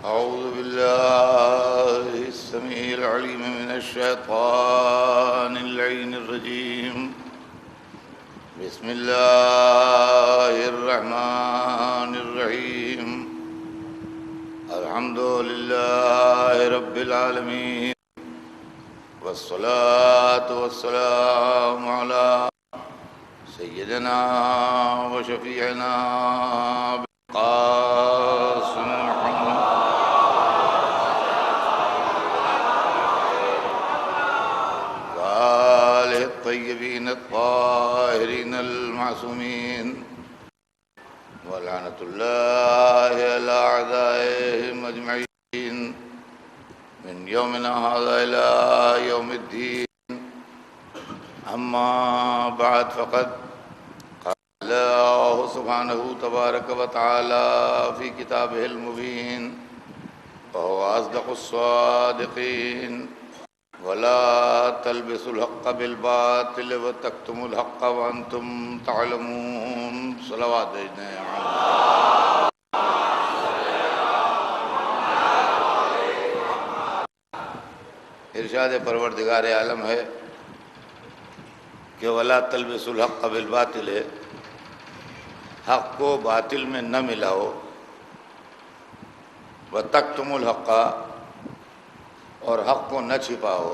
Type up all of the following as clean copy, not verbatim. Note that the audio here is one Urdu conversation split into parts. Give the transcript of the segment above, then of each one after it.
أعوذ بالله السميع العليم من الشيطان اللعين الرجيم. بسم الله الرحمن الرحيم. الحمد لله رب العالمين، والصلاة والسلام على سيدنا وشفيعنا قاسم محمد وآله الطيبين الطاهرين المعصومين، ولعنة الله على أعدائهم أجمعين من يومنا هذا إلى يوم الدين. أما بعد، فقد قال الله سبحانه تبارك وتعالى في كتابه المبين وهو أصدق الصادقين: ولا تلبسوا الحق بالباطل وتكتموا الحق وأنتم تعلمون. صلوات دیجئے ارشاد پروردگار عالم ہے کہ ولا تلبسوا الحق بالباطل، حق کو باطل میں نہ ملاؤ، وتکتموا الحق، اور حق کو نہ چھپاؤ،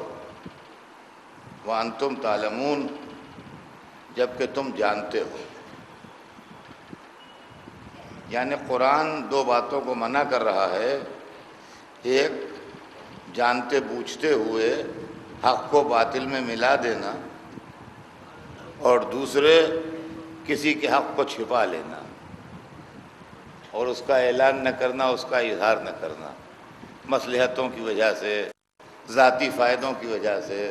وانتم تعلمون، جبکہ تم جانتے ہو. یعنی قرآن دو باتوں کو منع کر رہا ہے: ایک، جانتے بوجھتے ہوئے حق کو باطل میں ملا دینا، اور دوسرے، کسی کے حق کو چھپا لینا اور اس کا اعلان نہ کرنا، اس کا اظہار نہ کرنا، مصلحتوں کی وجہ سے، ذاتی فائدوں کی وجہ سے،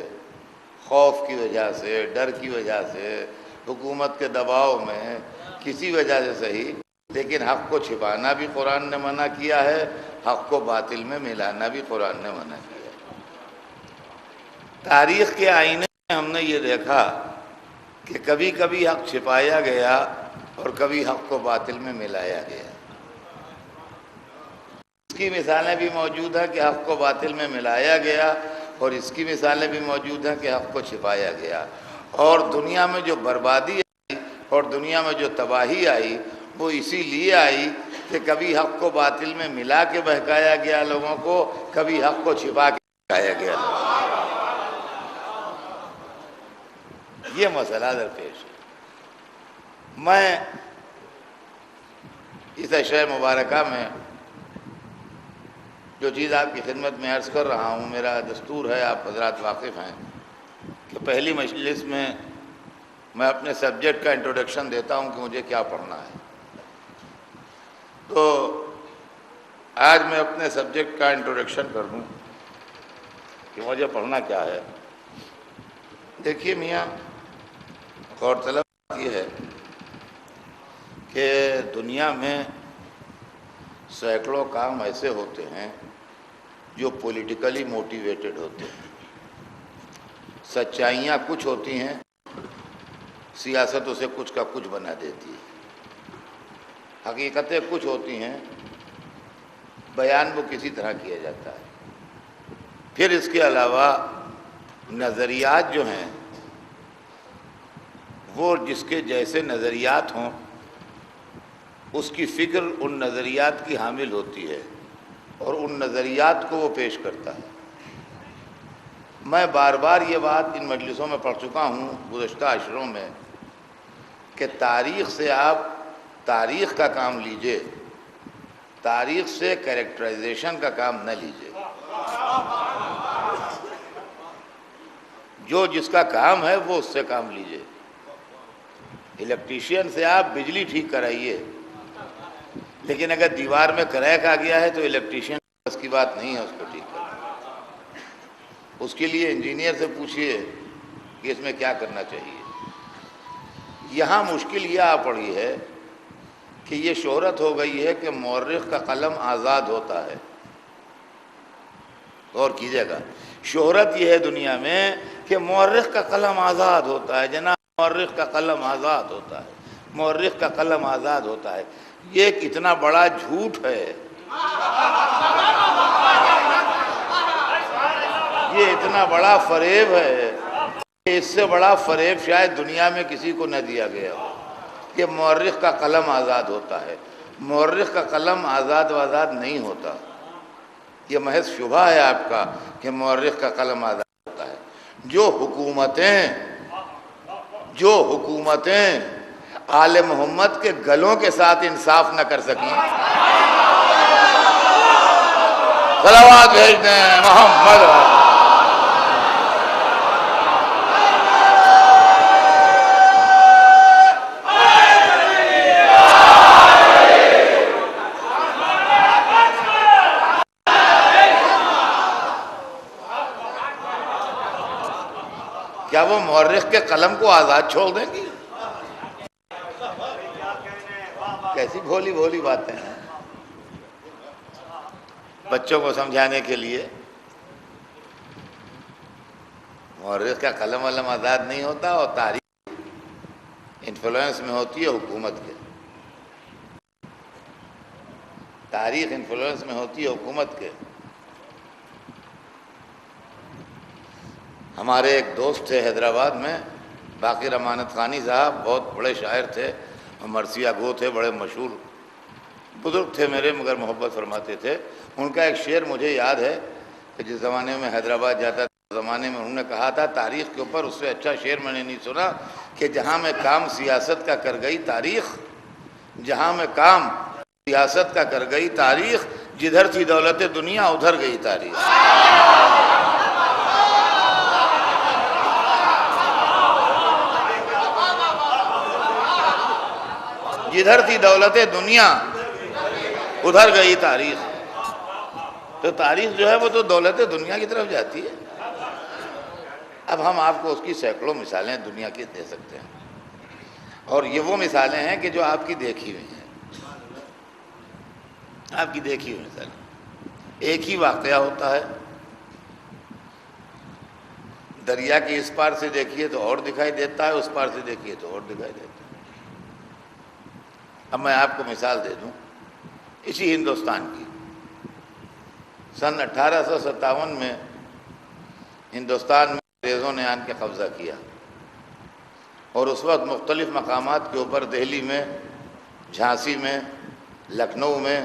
خوف کی وجہ سے، ڈر کی وجہ سے، حکومت کے دباؤ میں، کسی وجہ سے صحیح، لیکن حق کو چھپانا بھی قرآن نے منع کیا ہے، حق کو باطل میں ملانا بھی قرآن نے منع کیا ہے. تاریخ کے آئینے میں ہم نے یہ دیکھا کہ کبھی کبھی حق چھپایا گیا اور کبھی حق کو باطل میں ملایا گیا. اس کی مثالیں بھی موجود ہیں کہ حق کو باطل میں ملایا گیا، اور اس کی مثالیں بھی موجود ہیں کہ حق کو چھپایا گیا. اور دنیا میں جو بربادی آئی اور دنیا میں جو تباہی آئی، وہ اسی لیے آئی کہ کبھی حق کو باطل میں ملا کے بہکایا گیا لوگوں کو، کبھی حق کو چھپا کے بہکایا گیا لوگوں کو. یہ مسئلہ درپیش ہے. میں اس عشاء مبارکہ میں جو چیز آپ کی خدمت میں عرض کر رہا ہوں، میرا دستور ہے، آپ حضرات واقف ہیں، کہ پہلی مجلس میں میں اپنے سبجیکٹ کا انٹروڈکشن دیتا ہوں کہ مجھے کیا پڑھنا ہے. تو آج میں اپنے سبجیکٹ کا انٹروڈکشن کر دوں کہ مجھے پڑھنا کیا ہے. دیکھیے میاں، غور طلب یہ ہے کہ دنیا میں سینکڑوں کام ایسے ہوتے ہیں جو پولیٹیکلی موٹیویٹڈ ہوتے ہیں. سچائیاں کچھ ہوتی ہیں، سیاست اسے کچھ کا کچھ بنا دیتی ہے. حقیقتیں کچھ ہوتی ہیں، بیان وہ کسی طرح کیا جاتا ہے. پھر اس کے علاوہ نظریات جو ہیں، وہ جس کے جیسے نظریات ہوں، اس کی فکر ان نظریات کی حامل ہوتی ہے اور ان نظریات کو وہ پیش کرتا ہے. میں بار بار یہ بات ان مجلسوں میں پڑھ چکا ہوں گزشتہ عشروں میں کہ تاریخ سے آپ تاریخ کا کام لیجئے، تاریخ سے کریکٹرائزیشن کا کام نہ لیجئے. جو جس کا کام ہے وہ اس سے کام لیجئے. الیکٹریشین سے آپ بجلی ٹھیک کرائیے، لیکن اگر دیوار میں کریک آ گیا ہے تو الیکٹریشین بس کی بات نہیں ہے اس کو ٹھیک کرنا. اس کے لیے انجینئر سے پوچھئے کہ اس میں کیا کرنا چاہیے. یہاں مشکل یہ آ پڑی ہے کہ یہ شہرت ہو گئی ہے کہ مورخ کا قلم آزاد ہوتا ہے. غور کیجیے گا، شہرت یہ ہے دنیا میں کہ مورخ کا قلم آزاد ہوتا ہے. جناب، مورخ کا قلم آزاد ہوتا ہے، مورخ کا قلم آزاد ہوتا ہے. یہ ایک اتنا بڑا جھوٹ ہے یہ اتنا بڑا فریب ہے کہ اس سے بڑا فریب شاید دنیا میں کسی کو نہ دیا گیا ہو کہ مورخ کا قلم آزاد ہوتا ہے۔ مورخ کا قلم آزاد و آزاد نہیں ہوتا، یہ محض شبہ ہے آپ کا کہ مورخ کا قلم آزاد ہوتا ہے۔ جو حکومتیں آل محمد کے گلوں کے ساتھ انصاف نہ کر سکیں، صلوات بھیج دیں محمد۔ کیا وہ مورخ کے قلم کو آزاد چھوڑ دیں گی؟ کیسی بھولی بھولی باتیں ہیں۔ بچوں کو سمجھانے کے لیے مورخ کا قلم علم آزاد نہیں ہوتا، اور تاریخ انفلوئنس میں ہوتی ہے حکومت کے۔ تاریخ انفلوئنس میں ہوتی ہے حکومت کے۔ ہمارے ایک دوست تھے حیدرآباد میں، باقر امانت خانی صاحب، بہت بڑے شاعر تھے، مرثیہ گو تھے، بڑے مشہور بزرگ تھے میرے، مگر محبت فرماتے تھے۔ ان کا ایک شعر مجھے یاد ہے کہ جس زمانے میں حیدرآباد جاتا تھا، اس زمانے میں انہوں نے کہا تھا تاریخ کے اوپر اس سے اچھا شعر میں نے نہیں سنا کہ جہاں میں کام سیاست کا کر گئی تاریخ، جہاں میں کام سیاست کا کر گئی تاریخ، جدھر تھی دولت دنیا ادھر گئی تاریخ۔ جدھر تھی دولت دنیا ادھر گئی تاریخ۔ تو تاریخ جو ہے وہ تو دولت دنیا کی طرف جاتی ہے۔ اب ہم آپ کو اس کی سینکڑوں مثالیں دنیا کی دے سکتے ہیں، اور یہ وہ مثالیں ہیں کہ جو آپ کی دیکھی ہوئی ہیں، آپ کی دیکھی ہوئی مثالیں۔ ایک ہی واقعہ ہوتا ہے، دریا کی اس پار سے دیکھیے تو اور دکھائی دیتا ہے، اس پار سے دیکھیے تو اور دکھائی دیتا ہے۔ اب میں آپ کو مثال دے دوں اسی ہندوستان کی۔ سن 1857 میں ہندوستان میں انگریزوں نے آن کے قبضہ کیا، اور اس وقت مختلف مقامات کے اوپر، دہلی میں، جھانسی میں، لکھنؤ میں،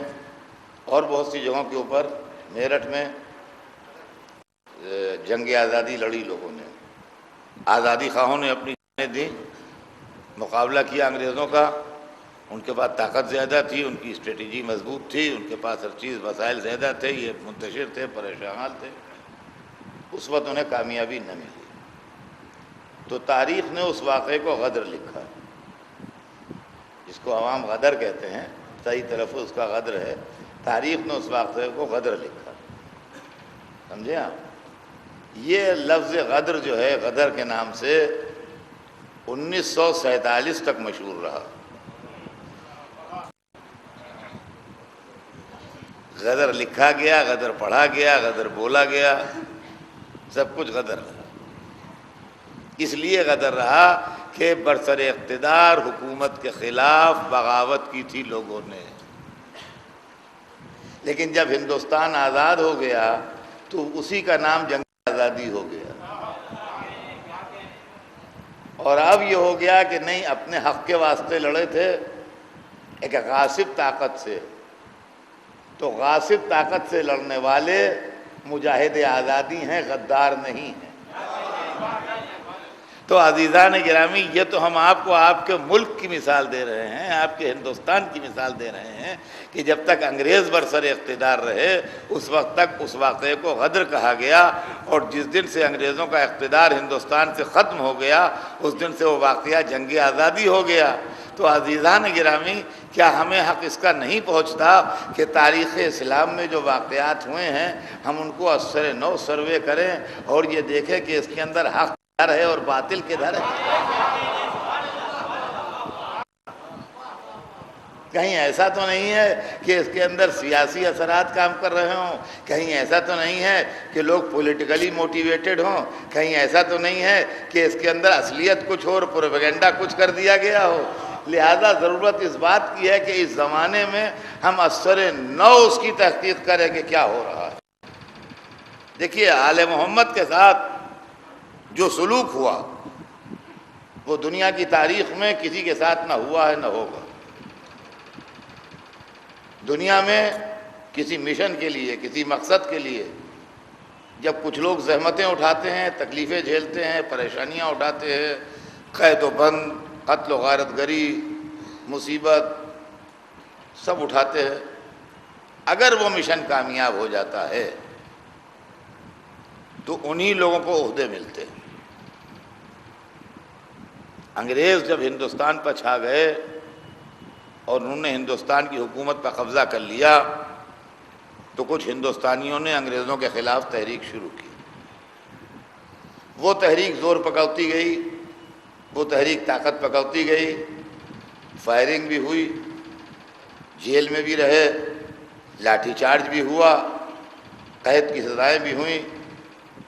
اور بہت سی جگہوں کے اوپر، میرٹھ میں، جنگ آزادی لڑی لوگوں نے۔ آزادی خواہوں نے اپنی جانیں دیں، مقابلہ کیا انگریزوں کا۔ ان کے پاس طاقت زیادہ تھی، ان کی اسٹریٹجی مضبوط تھی، ان کے پاس ہر چیز وسائل زیادہ تھے، یہ منتشر تھے، پریشان تھے۔ اس وقت انہیں کامیابی نہ ملی، تو تاریخ نے اس واقعے کو غدر لکھا، جس کو عوام غدر کہتے ہیں، صحیح تلفظ اس کا غدر ہے۔ تاریخ نے اس واقعے کو غدر لکھا، سمجھے آپ؟ یہ لفظ غدر جو ہے، غدر کے نام سے 1947 تک مشہور رہا۔ غدر لکھا گیا، غدر پڑھا گیا، غدر بولا گیا، سب کچھ غدر رہا۔ اس لیے غدر رہا کہ برسر اقتدار حکومت کے خلاف بغاوت کی تھی لوگوں نے۔ لیکن جب ہندوستان آزاد ہو گیا تو اسی کا نام جنگ آزادی ہو گیا، اور اب یہ ہو گیا کہ نہیں، اپنے حق کے واسطے لڑے تھے ایک غاصب طاقت سے، تو غاصب طاقت سے لڑنے والے مجاہد آزادی ہیں، غدار نہیں ہیں۔ تو عزیزان گرامی، یہ تو ہم آپ کو آپ کے ملک کی مثال دے رہے ہیں، آپ کے ہندوستان کی مثال دے رہے ہیں کہ جب تک انگریز برسر اقتدار رہے اس وقت تک اس واقعے کو غدر کہا گیا، اور جس دن سے انگریزوں کا اقتدار ہندوستان سے ختم ہو گیا اس دن سے وہ واقعہ جنگ آزادی ہو گیا۔ تو عزیزان گرامی، کیا ہمیں حق اس کا نہیں پہنچتا کہ تاریخ اسلام میں جو واقعات ہوئے ہیں ہم ان کو اثر نو سروے کریں اور یہ دیکھیں کہ اس کے اندر حق کدھر ہے اور باطل کدھر ہے؟ کہیں ایسا تو نہیں ہے کہ اس کے اندر سیاسی اثرات کام کر رہے ہوں، کہیں ایسا تو نہیں ہے کہ لوگ پولیٹیکلی موٹیویٹڈ ہوں، کہیں ایسا تو نہیں ہے کہ اس کے اندر اصلیت کچھ اور پروپیگنڈا کچھ کر دیا گیا ہو۔ لہذا ضرورت اس بات کی ہے کہ اس زمانے میں ہم اثر نو اس کی تحقیق کریں کہ کیا ہو رہا ہے۔ دیکھیے آل محمد کے ساتھ جو سلوک ہوا وہ دنیا کی تاریخ میں کسی کے ساتھ نہ ہوا ہے نہ ہوگا۔ دنیا میں کسی مشن کے لیے، کسی مقصد کے لیے جب کچھ لوگ زحمتیں اٹھاتے ہیں، تکلیفیں جھیلتے ہیں، پریشانیاں اٹھاتے ہیں، قید و بند، قتل و غارت گری، مصیبت سب اٹھاتے ہیں، اگر وہ مشن کامیاب ہو جاتا ہے تو انہی لوگوں کو عہدے ملتے ہیں۔ انگریز جب ہندوستان پر چھا گئے اور انہوں نے ہندوستان کی حکومت پر قبضہ کر لیا تو کچھ ہندوستانیوں نے انگریزوں کے خلاف تحریک شروع کی۔ وہ تحریک زور پکڑتی گئی، وہ تحریک طاقت پکڑتی گئی، فائرنگ بھی ہوئی، جیل میں بھی رہے، لاٹھی چارج بھی ہوا، قید کی سزائیں بھی ہوئیں،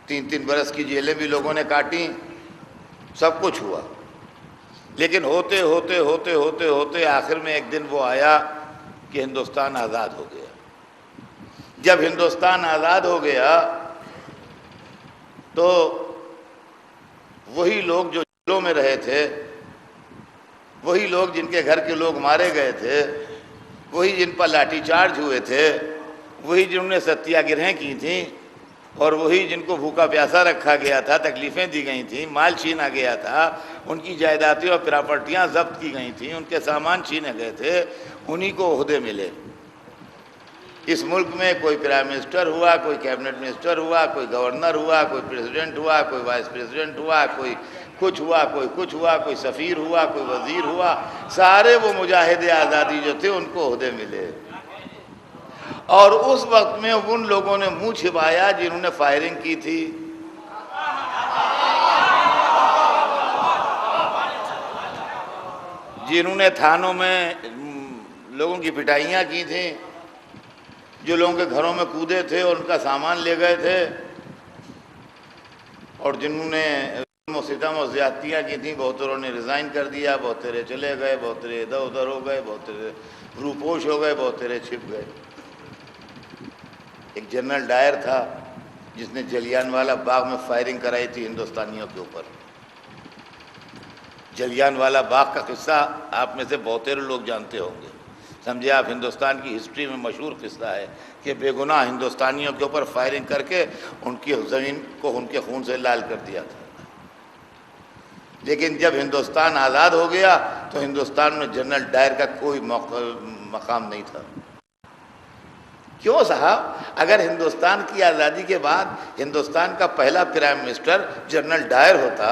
3 برس کی جیلیں بھی لوگوں نے کاٹیں، سب کچھ ہوا۔ لیکن ہوتے ہوتے ہوتے ہوتے ہوتے آخر میں ایک دن وہ آیا کہ ہندوستان آزاد ہو گیا۔ جب ہندوستان آزاد ہو گیا تو وہی لوگ جو جیلوں میں رہے تھے، وہی لوگ جن کے گھر کے لوگ مارے گئے تھے، وہی جن پر لاٹھی چارج ہوئے تھے، وہی جنہوں نے ستیہ گرہیں کی تھیں، اور وہی جن کو بھوکا پیاسا رکھا گیا تھا، تکلیفیں دی گئی تھیں، مال چھینا گیا تھا، ان کی جائیدادیں اور پراپرٹیاں ضبط کی گئی تھیں، ان کے سامان چھینے گئے تھے، انہی کو عہدے ملے۔ اس ملک میں کوئی پرائم منسٹر ہوا، کوئی کیبنٹ منسٹر ہوا، کوئی گورنر ہوا، کوئی پریزیڈنٹ ہوا، کوئی وائس پریزیڈنٹ ہوا، کوئی کچھ ہوا، کوئی کچھ ہوا، کوئی سفیر ہوا، کوئی وزیر ہوا، سارے وہ مجاہد آزادی جو تھے ان کو عہدے ملے۔ اور اس وقت میں ان لوگوں نے منہ چھپایا جنہوں نے فائرنگ کی تھی، جنہوں نے تھانوں میں لوگوں کی پٹائیاں کی تھیں، جو لوگوں کے گھروں میں کودے تھے اور ان کا سامان لے گئے تھے، اور جنہوں نے ظلم و ستم اور زیادتیاں کی تھیں، بہتروں نے ریزائن کر دیا، بہترے چلے گئے، بہترے ادھر ادھر ہو گئے، بہترے روپوش ہو گئے، بہترے چھپ گئے۔ ایک جنرل ڈائر تھا جس نے جلیان والا باغ میں فائرنگ کرائی تھی ہندوستانیوں کے اوپر۔ جلیان والا باغ کا قصہ آپ میں سے بہت لوگ جانتے ہوں گے، سمجھے آپ، ہندوستان کی ہسٹری میں مشہور قصہ ہے کہ بے گناہ ہندوستانیوں کے اوپر فائرنگ کر کے ان کی زمین کو ان کے خون سے لال کر دیا تھا۔ لیکن جب ہندوستان آزاد ہو گیا تو ہندوستان میں جنرل ڈائر کا کوئی مقام نہیں تھا۔ کیوں صاحب؟ اگر ہندوستان کی آزادی کے بعد ہندوستان کا پہلا پرائم منسٹر جنرل ڈائر ہوتا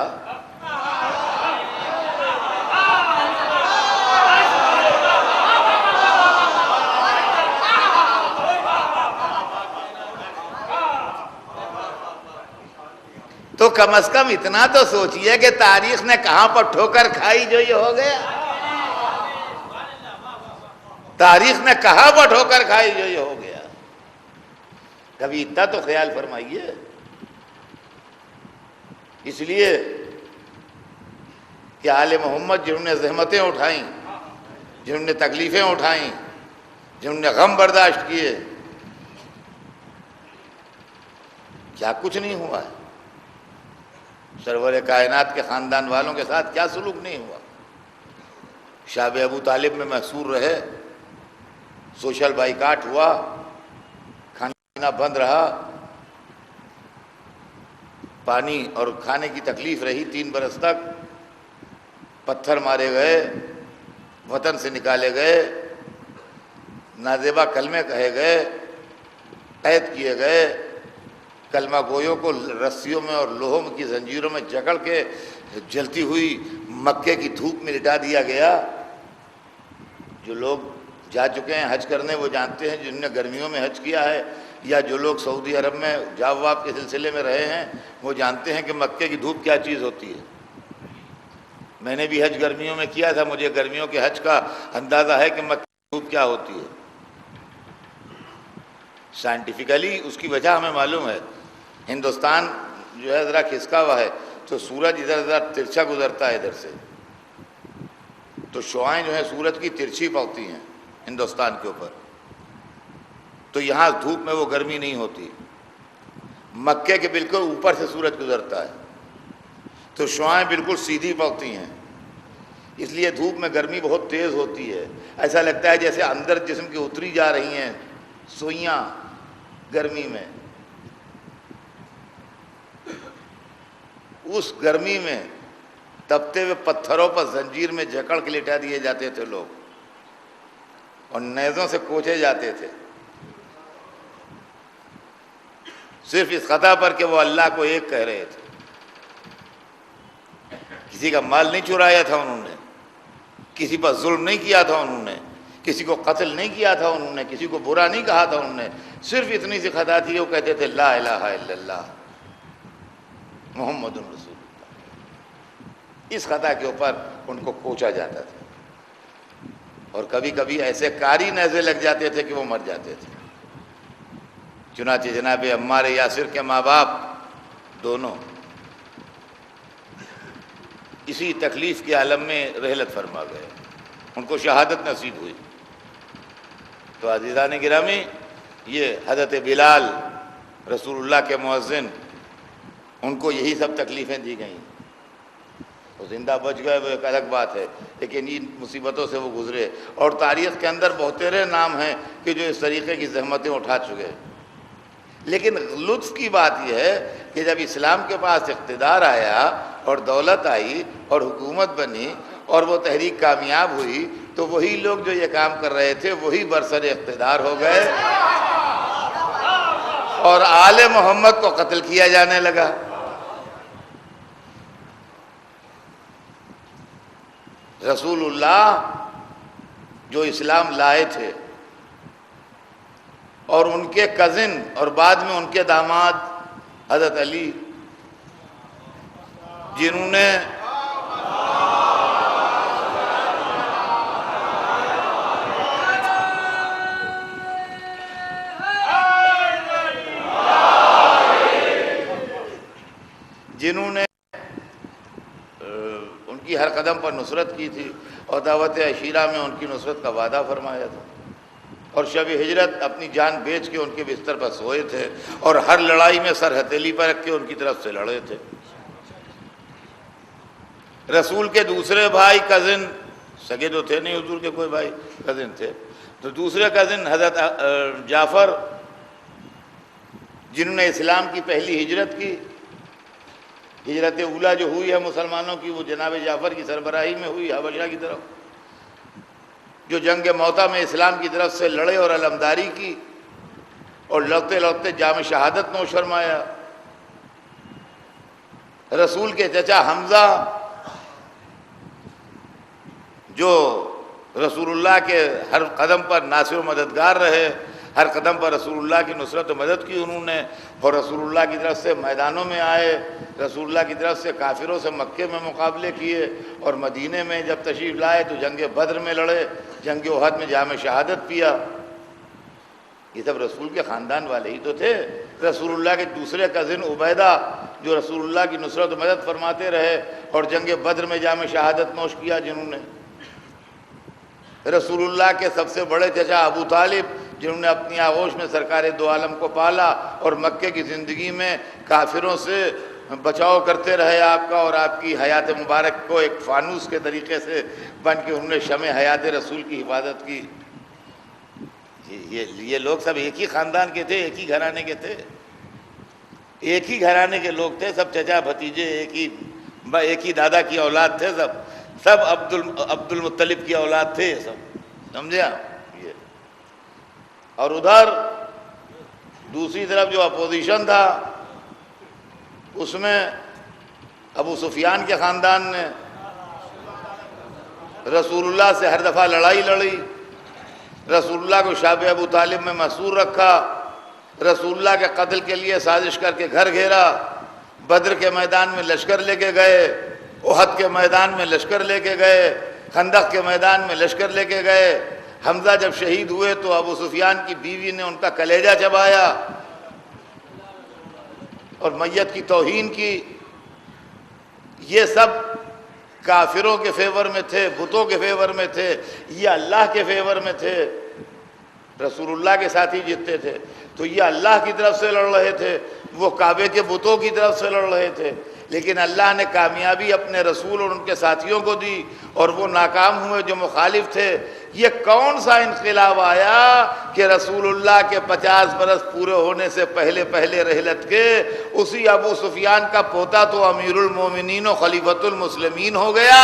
تو کم از کم اتنا تو سوچئے کہ تاریخ نے کہاں پر ٹھوکر کھائی جو یہ ہو گیا۔ تاریخ نے کہاں پر ٹھوکر کھائی جو یہ ہو گیا۔ کبھی اتنا تو خیال فرمائیے۔ اس لیے کہ آل محمد جنہوں نے زحمتیں اٹھائیں، جنہوں نے تکلیفیں اٹھائیں، جنہوں نے غم برداشت کیے، کیا کچھ نہیں ہوا ہے؟ سرور کائنات کے خاندان والوں کے ساتھ کیا سلوک نہیں ہوا؟ شاب ابو طالب میں محصور رہے، سوشل بائیکاٹ ہوا، کھانا پینا بند رہا، پانی اور کھانے کی تکلیف رہی 3 برس تک، پتھر مارے گئے، وطن سے نکالے گئے، نازیبا کلمے کہے گئے، قید کیے گئے، کلمہ گویوں کو رسیوں میں اور لوہوں کی زنجیروں میں جکڑ کے جلتی ہوئی مکے کی دھوپ میں لٹا دیا گیا۔ جو لوگ جا چکے ہیں حج کرنے وہ جانتے ہیں، جنہوں نے گرمیوں میں حج کیا ہے یا جو لوگ سعودی عرب میں جاو واب کے سلسلے میں رہے ہیں وہ جانتے ہیں کہ مکے کی دھوپ کیا چیز ہوتی ہے۔ میں نے بھی حج گرمیوں میں کیا تھا، مجھے گرمیوں کے حج کا اندازہ ہے کہ مکے کی دھوپ کیا ہوتی ہے۔ سائنٹیفکلی اس کی وجہ ہمیں معلوم ہے۔ ہندوستان جو ہے ذرا کھسکا ہوا ہے تو سورج ادھر ذرا ترچھا گزرتا ہے ادھر سے، تو شعائیں جو ہیں سورج کی ترچھی پڑتی ہیں ہندوستان کے اوپر، تو یہاں دھوپ میں وہ گرمی نہیں ہوتی۔ مکے کے بالکل اوپر سے سورج گزرتا ہے تو شعاعیں بالکل سیدھی پڑتی ہیں، اس لیے دھوپ میں گرمی بہت تیز ہوتی ہے، ایسا لگتا ہے جیسے اندر جسم کی اتری جا رہی ہیں سوئیاں گرمی میں۔ اس گرمی میں تپتے ہوئے پتھروں پر زنجیر میں جکڑ کے لٹا دیے جاتے تھے لوگ اور نیزوں سے کوچے جاتے تھے، صرف اس خطا پر کہ وہ اللہ کو ایک کہہ رہے تھے۔ کسی کا مال نہیں چرایا تھا انہوں نے، کسی پر ظلم نہیں کیا تھا انہوں نے، کسی کو قتل نہیں کیا تھا انہوں نے، کسی کو برا نہیں کہا تھا انہوں نے، صرف اتنی سی خطا تھی، وہ کہتے تھے لا الہ الا اللہ محمد رسول اللہ۔ اس خطا کے اوپر ان کو کوچا جاتا تھا اور کبھی کبھی ایسے کاری نیزے لگ جاتے تھے کہ وہ مر جاتے تھے۔ چنانچہ جناب عمار یاسر کے ماں باپ دونوں اسی تکلیف کے عالم میں رحلت فرما گئے، ان کو شہادت نصیب ہوئی۔ تو عزیزان گرامی، یہ حضرت بلال رسول اللہ کے مؤذن، ان کو یہی سب تکلیفیں دی گئیں۔ وہ زندہ بچ گئے وہ ایک الگ بات ہے، لیکن ان مصیبتوں سے وہ گزرے، اور تاریخ کے اندر بہترے نام ہیں کہ جو اس طریقے کی زحمتیں اٹھا چکے۔ لیکن لطف کی بات یہ ہے کہ جب اسلام کے پاس اقتدار آیا اور دولت آئی اور حکومت بنی اور وہ تحریک کامیاب ہوئی تو وہی لوگ جو یہ کام کر رہے تھے وہی برسر اقتدار ہو گئے اور آل محمد کو قتل کیا جانے لگا۔ رسول اللہ جو اسلام لائے تھے اور ان کے کزن اور بعد میں ان کے داماد حضرت علی، جنہوں نے ان کی ہر قدم پر نصرت کی تھی اور دعوت عشیرہ میں ان کی نصرت کا وعدہ فرمایا تھا، اور شب ہجرت اپنی جان بیچ کے ان کے بستر پر سوئے تھے اور ہر لڑائی میں سر ہتھیلی پر رکھ کے ان کی طرف سے لڑے تھے۔ رسول کے دوسرے بھائی کزن، سگے تو تھے نہیں حضور کے کوئی بھائی، کزن تھے، تو دوسرے کزن حضرت جعفر، جنہوں نے اسلام کی پہلی ہجرت کی، ہجرت اولیٰ جو ہوئی ہے مسلمانوں کی وہ جناب جعفر کی سربراہی میں ہوئی حبشہ کی طرف، جو جنگ موطا میں اسلام کی طرف سے لڑے اور علمداری کی اور لڑتے لڑتے جام شہادت نوش فرمایا۔ رسول کے چچا حمزہ جو رسول اللہ کے ہر قدم پر ناصر و مددگار رہے، ہر قدم پر رسول اللہ کی نصرت و مدد کی انہوں نے، اور رسول اللہ کی طرف سے میدانوں میں آئے، رسول اللہ کی طرف سے کافروں سے مکے میں مقابلے کیے، اور مدینے میں جب تشریف لائے تو جنگ بدر میں لڑے، جنگ احد میں جام شہادت پیا۔ یہ سب رسول کے خاندان والے ہی تو تھے۔ رسول اللہ کے دوسرے کزن عبیدہ جو رسول اللہ کی نصرت و مدد فرماتے رہے اور جنگ بدر میں جام شہادت نوش کیا جنہوں نے۔ رسول اللہ کے سب سے بڑے چچا ابو طالب جنہوں نے اپنی آغوش میں سرکار دو عالم کو پالا اور مکے کی زندگی میں کافروں سے بچاؤ کرتے رہے آپ کا، اور آپ کی حیات مبارک کو ایک فانوس کے طریقے سے بن کے انہوں نے شمع حیات رسول کی حفاظت کی۔ یہ لوگ سب ایک ہی خاندان کے تھے، ایک ہی گھرانے کے تھے، ایک ہی گھرانے کے لوگ تھے، سب چچا بھتیجے، ایک ہی دادا کی اولاد تھے، سب عبد المطلب کی اولاد تھے، سب سمجھے آپ یہ۔ اور ادھر دوسری طرف جو اپوزیشن تھا اس میں ابو سفیان کے خاندان نے رسول اللہ سے ہر دفعہ لڑائی لڑی، رسول اللہ کو شاب ابو طالب میں محصور رکھا، رسول اللہ کے قتل کے لیے سازش کر کے گھر گھیرا، بدر کے میدان میں لشکر لے کے گئے، احد کے میدان میں لشکر لے کے گئے، خندق کے میدان میں لشکر لے کے گئے۔ حمزہ جب شہید ہوئے تو ابو سفیان کی بیوی نے ان کا کلیجہ چبایا اور میت کی توہین کی۔ یہ سب کافروں کے فیور میں تھے، بتوں کے فیور میں تھے، یہ اللہ کے فیور میں تھے۔ رسول اللہ کے ساتھ ہی جیتتے تھے. تو یہ اللہ کی طرف سے لڑ رہے تھے, وہ کعبے کے بتوں کی طرف سے لڑ رہے تھے, لیکن اللہ نے کامیابی اپنے رسول اور ان کے ساتھیوں کو دی اور وہ ناکام ہوئے جو مخالف تھے. یہ کون سا انقلاب آیا کہ رسول اللہ کے 50 برس پورے ہونے سے پہلے رحلت کے اسی ابو سفیان کا پوتا تو امیر المومنین و خلیفۃ المسلمین ہو گیا,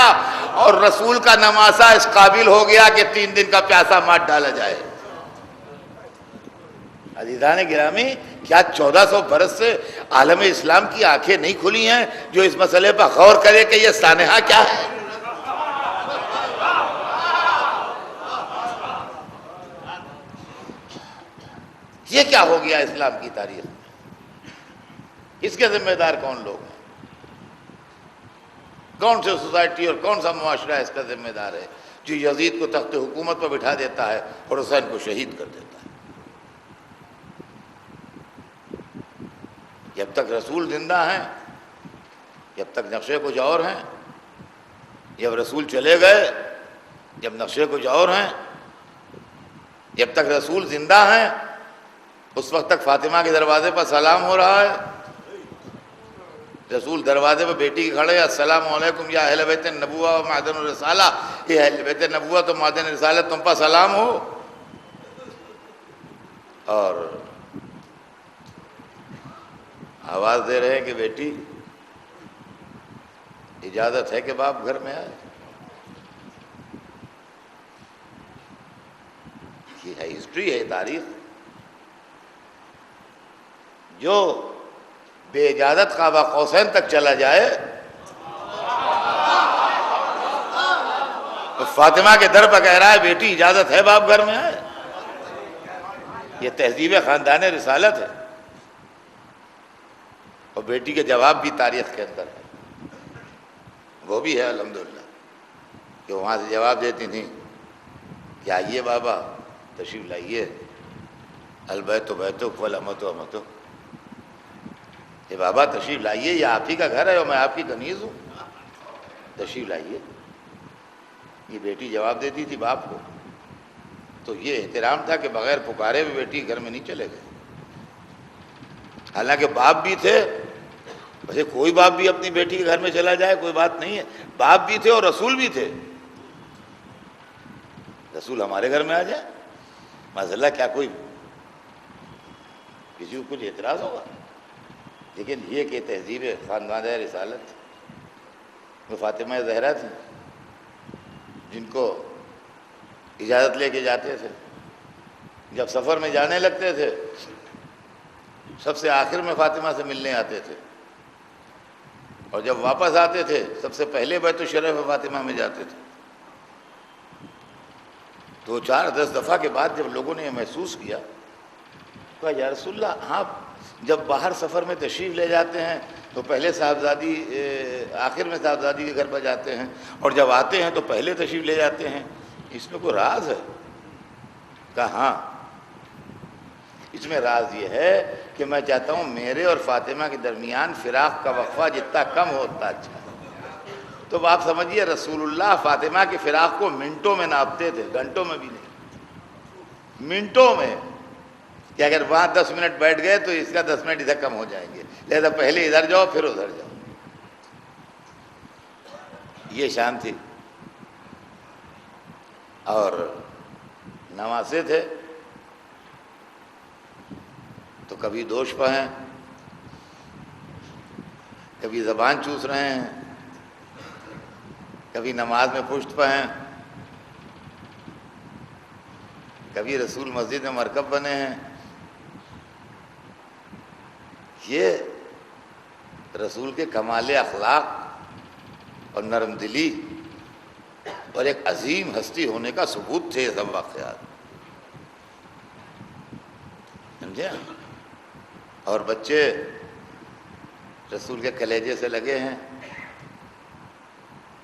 اور رسول کا نماسا اس قابل ہو گیا کہ 3 دن کا پیاسا مار ڈالا جائے. عزیزان گرامی, کیا 1400 برس سے عالم اسلام کی آنکھیں نہیں کھلی ہیں جو اس مسئلے پر غور کرے کہ یہ سانحہ کیا ہے؟ یہ کیا ہو گیا اسلام کی تاریخ میں؟ اس کے ذمہ دار کون لوگ ہیں؟ کون سے سوسائٹی اور کون سا معاشرہ اس کا ذمہ دار ہے جو یزید کو تخت حکومت پر بٹھا دیتا ہے اور حسین کو شہید کر دیتا ہے؟ جب تک رسول زندہ ہیں, جب تک نقشے کچھ اور ہیں, جب رسول چلے گئے جب نقشے کچھ اور ہیں, جب تک رسول زندہ ہیں اس وقت تک فاطمہ کے دروازے پر سلام ہو رہا ہے. رسول دروازے پر بیٹی کے کھڑے, السلام علیکم یا اہل بیت النبوہ و معدن الرسالہ, یہ اہل بیت نبوت و معدن الرسالہ تم پر سلام ہو. اور آواز دے رہے ہیں کہ بیٹی اجازت ہے کہ باپ گھر میں آئے. یہ ہے ہسٹری, ہے تاریخ. جو بے اجازت قاب قوسین تک چلا جائے تو فاطمہ کے در پر کہہ رہا ہے بیٹی اجازت ہے باپ گھر میں آئے. یہ تہذیب خاندان رسالت ہے, اور بیٹی کے جواب بھی تاریخ کے اندر ہے. وہ بھی ہے الحمدللہ کہ وہاں سے جواب دیتی تھیں کہ آئیے بابا تشریف لائیے, البیت بیتک والامۃ امتک, کہ بابا تشریف لائیے, یہ آپ ہی کا گھر ہے اور میں آپ کی کنیز ہوں, تشریف لائیے. یہ بیٹی جواب دیتی تھی باپ کو. تو یہ احترام تھا کہ بغیر پکارے بھی بیٹی گھر میں نہیں چلے گئے. حالانکہ باپ بھی تھے, ویسے کوئی باپ بھی اپنی بیٹی کے گھر میں چلا جائے کوئی بات نہیں ہے, باپ بھی تھے اور رسول بھی تھے. رسول ہمارے گھر میں آ جائے معذاللہ کیا کوئی کسی کو کچھ اعتراض ہوگا؟ لیکن یہ کہ تہذیب خاندان رسالت وہ فاطمہ زہرا تھی جن کو اجازت لے کے جاتے تھے. جب سفر میں جانے لگتے تھے سب سے آخر میں فاطمہ سے ملنے آتے تھے, اور جب واپس آتے تھے سب سے پہلے بیت الشرف فاطمہ میں جاتے تھے. 2-4-10 دفعہ کے بعد جب لوگوں نے یہ محسوس کیا کہا یا رسول اللہ آپ جب باہر سفر میں تشریف لے جاتے ہیں تو پہلے صاحبزادی آخر میں صاحبزادی کے گھر پر جاتے ہیں, اور جب آتے ہیں تو پہلے تشریف لے جاتے ہیں, اس میں کوئی راز ہے؟ کہا ہاں, اس میں راز یہ ہے کہ میں چاہتا ہوں میرے اور فاطمہ کے درمیان فراق کا وقفہ جتنا کم ہو اتنا اچھا ہے. تو آپ سمجھیے رسول اللہ فاطمہ کے فراق کو منٹوں میں ناپتے تھے, گھنٹوں میں بھی نہیں, منٹوں میں, کہ اگر وہاں 10 منٹ بیٹھ گئے تو اس کا 10 منٹ ادھر کم ہو جائیں گے, لہذا پہلے ادھر جاؤ پھر ادھر جاؤ. یہ شان تھی. اور نواسے تھے تو کبھی دوش پہ ہیں, کبھی زبان چوس رہے ہیں, کبھی نماز میں پشت پہ ہیں, کبھی رسول مسجد میں مرکب بنے ہیں. یہ رسول کے کمال اخلاق اور نرم دلی اور ایک عظیم ہستی ہونے کا ثبوت تھے یہ سب واقعات, سمجھے. اور بچے رسول کے کلیجے سے لگے ہیں.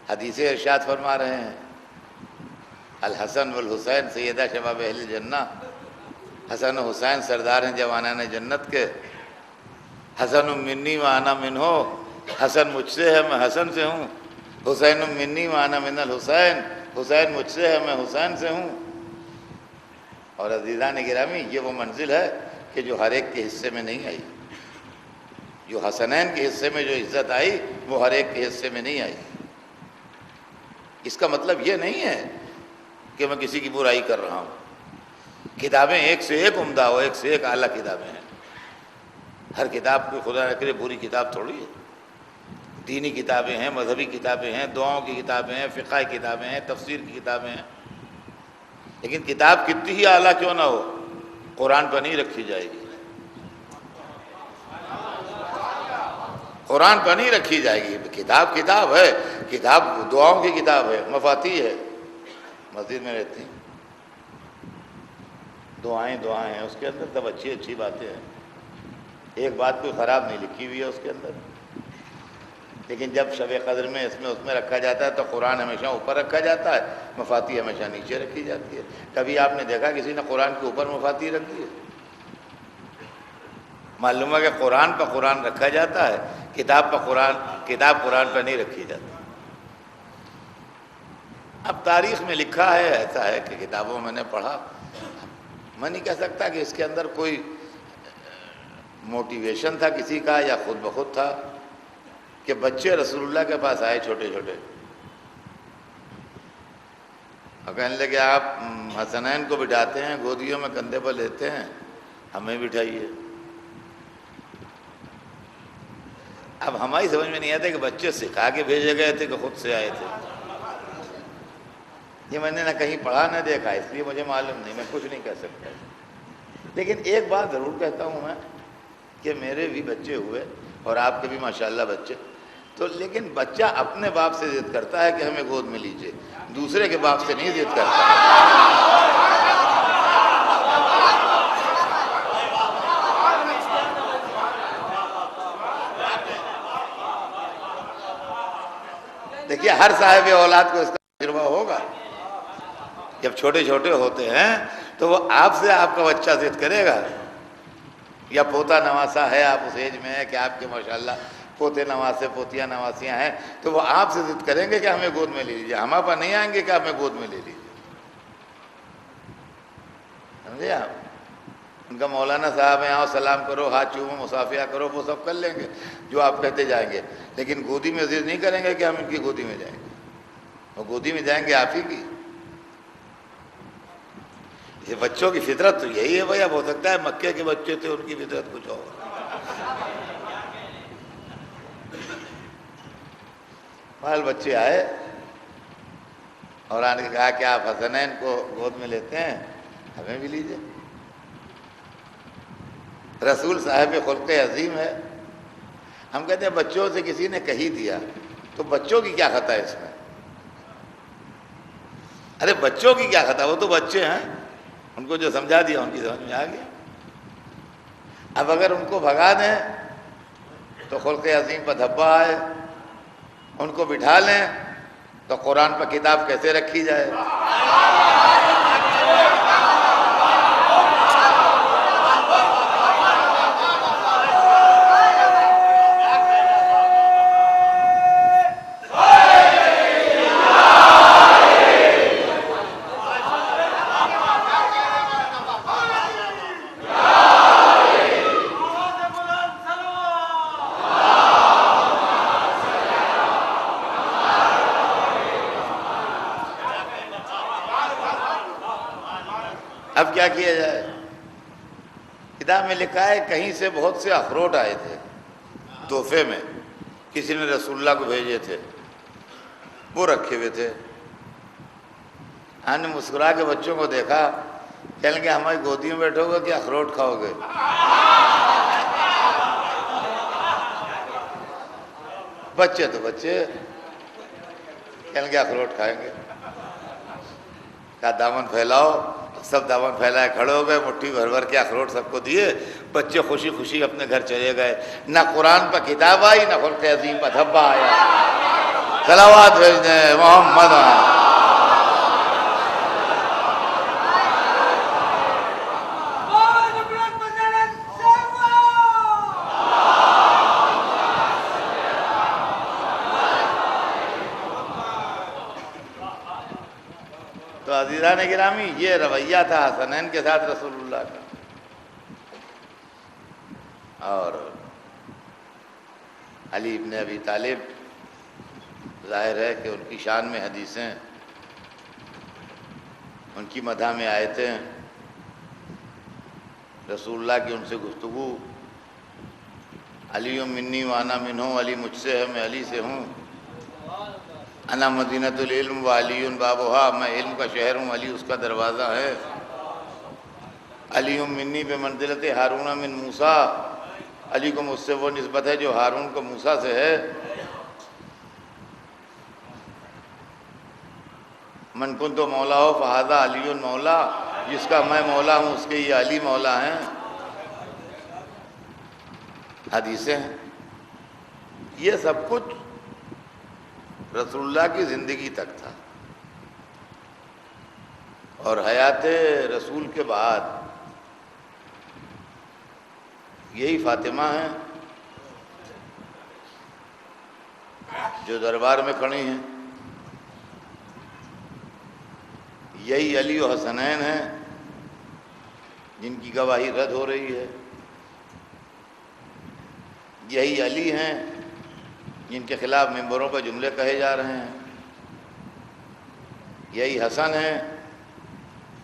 حدیث ارشاد فرما رہے ہیں الحسن والحسین سیدہ شباب اہل جنہ, حسن و حسین سردار ہیں جوانان جنت کے. حسن منی و انا منہ, حسن مجھ سے ہے میں حسن سے ہوں. حسین منی و انا من الحسین, حسین مجھ سے ہے میں حسین سے ہوں. اور عزیزان گرامی، یہ وہ منزل ہے کہ جو ہر ایک کے حصے میں نہیں آئی. جو حسنین کے حصے میں جو عزت آئی وہ ہر ایک کے حصے میں نہیں آئی. اس کا مطلب یہ نہیں ہے کہ میں کسی کی برائی کر رہا ہوں. کتابیں ایک سے ایک عمدہ ہو، ایک سے ایک اعلیٰ کتابیں ہیں. ہر کتاب کو خدا نہ کرے بری کتاب تھوڑی ہے. دینی کتابیں ہیں، مذہبی کتابیں ہیں، دعاؤں کی کتابیں ہیں، فقہ کی کتابیں ہیں، تفسیر کی کتابیں ہیں. لیکن کتاب کتنی ہی اعلیٰ کیوں نہ ہو، قرآن پر نہیں رکھی جائے گی. قرآن پر نہیں رکھی جائے گی. کتاب کتاب ہے، کتاب دعاؤں کی کتاب ہے، مفاتیح ہے. مسجد میں رہتی ہیں دعائیں ہیں، اس کے اندر سب اچھی اچھی باتیں ہیں. ایک بات کوئی خراب نہیں لکھی ہوئی ہے اس کے اندر. لیکن جب شب قدر میں اس میں رکھا جاتا ہے تو قرآن ہمیشہ اوپر رکھا جاتا ہے، مفاتیح ہمیشہ نیچے رکھی جاتی ہے. کبھی آپ نے دیکھا کسی نے قرآن کے اوپر مفاتیح رکھ دی ہے؟ معلوم ہے کہ قرآن پر قرآن رکھا جاتا ہے، کتاب قرآن پر نہیں رکھی جاتی. اب تاریخ میں لکھا ہے، ایسا ہے کہ کتابوں میں نے پڑھا. میں نہیں کہہ سکتا کہ اس کے اندر کوئی موٹیویشن تھا کسی کا یا خود بخود تھا کہ بچے رسول اللہ کے پاس آئے چھوٹے چھوٹے اور کہنے لگے آپ حسنین کو بٹھاتے ہیں، گودیوں میں کندھے پر لیتے ہیں، ہمیں بٹھائیے. اب ہماری سمجھ میں نہیں آتا کہ بچے سکھا کے بھیجے گئے تھے کہ خود سے آئے تھے. یہ میں نے نہ کہیں پڑھا نہ دیکھا، اس لیے مجھے معلوم نہیں، میں کچھ نہیں کہہ سکتا. لیکن ایک بات ضرور کہتا ہوں میں کہ میرے بھی بچے ہوئے اور آپ کے بھی ماشاءاللہ بچے تو، لیکن بچہ اپنے باپ سے ضد کرتا ہے کہ ہمیں گود میں لیجئے، دوسرے کے باپ سے نہیں ضد کرتا. دیکھیے ہر صاحب اولاد کو اس کا تجربہ ہوگا. جب چھوٹے چھوٹے ہوتے ہیں تو وہ آپ سے آپ کا بچہ ضد کرے گا، یا پوتا نواسا ہے، آپ اس ایج میں ہے کہ آپ کے ماشاءاللہ پوتے نواسے پوتیاں نواسیاں ہیں، تو وہ آپ سے ضد کریں گے کہ ہمیں گود میں لے لیجیے. ہمارے پاس نہیں آئیں گے کہ ہمیں گود میں لے لیجیے. سمجھے آپ؟ ان کا مولانا صاحب ہیں، آؤ سلام کرو، ہاتھ چومو، مصافحہ کرو، وہ سب کر لیں گے جو آپ کہتے جائیں گے. لیکن گودی میں ضد نہیں کریں گے کہ ہم ان کی گودی میں جائیں گے. وہ گودی میں جائیں گے آپ ہی کی. یہ بچوں کی فطرت تو یہی ہے بھائی. اب ہو سکتا ہے مکے کے بچے تھے، ان کی فطرت کچھ اور. بال بچے آئے اور آنے کے کہا کہ آپ حسنین کو گود میں لیتے ہیں، ہمیں بھی لیجیے. رسول صاحب خلق عظیم ہے. ہم کہتے ہیں بچوں سے کسی نے کہی دیا تو بچوں کی کیا خطا ہے اس میں؟ ارے بچوں کی کیا خطا، وہ تو بچے ہیں، ان کو جو سمجھا دیا ان کی سمجھ میں آ گیا. اب اگر ان کو بھگا دیں تو خلق عظیم پر دھبا آئے، ان کو بٹھا لیں تو قرآن پر کتاب کیسے رکھی جائے؟ اب کیا کیا جائے؟ کتاب میں لکھا ہے کہیں سے بہت سے اخروٹ آئے تھے تحفے میں، کسی نے رسول اللہ کو بھیجے تھے، وہ رکھے ہوئے تھے. ہم نے مسکرا کے بچوں کو دیکھا، کہنے لگے ہماری گودی میں بیٹھو گے کہ اخروٹ کھاؤ گے؟ بچے تو بچے، کہنے لگے اخروٹ کھائیں گے. کہا دامن پھیلاؤ. سب دامن پھیلائے کھڑے ہو گئے، مٹھی بھر بھر کے اخروٹ سب کو دیے. بچے خوشی خوشی اپنے گھر چلے گئے. نہ قرآن پر کتاب آئی، نہ خلق عظیم پر دھبا آیا. صلوات بھیج دیں محمد. تو عزیزان گرامی، یہ رویہ تھا حسنین کے ساتھ رسول اللہ کا. اور علی ابن ابی طالب، ظاہر ہے کہ ان کی شان میں حدیثیں، ان کی مدح میں آیتیں، رسول اللہ کی ان سے گفتگو، علی منی وانا منہ، علی مجھ سے ہے میں علی سے ہوں، انا مدینۃ العلم و علی بابھا، میں علم کا شہر ہوں، علی اس کا دروازہ ہے. علی منی بمنزلۃ ہارون من موسیٰ، علی کو مجھ سے وہ نسبت ہے جو ہارون کو موسیٰ سے ہے. من کنت مولا ہو فہذا علی مولا، جس کا میں مولا ہوں اس کے یہ علی مولا ہیں. حدیثیں ہیں. یہ سب کچھ رسول اللہ کی زندگی تک تھا، اور حیات رسول کے بعد یہی فاطمہ ہیں جو دربار میں کھڑی ہیں، یہی علی و حسنین ہیں جن کی گواہی رد ہو رہی ہے، یہی علی ہیں جن کے خلاف ممبروں پر جملے کہے جا رہے ہیں، یہی حسن ہیں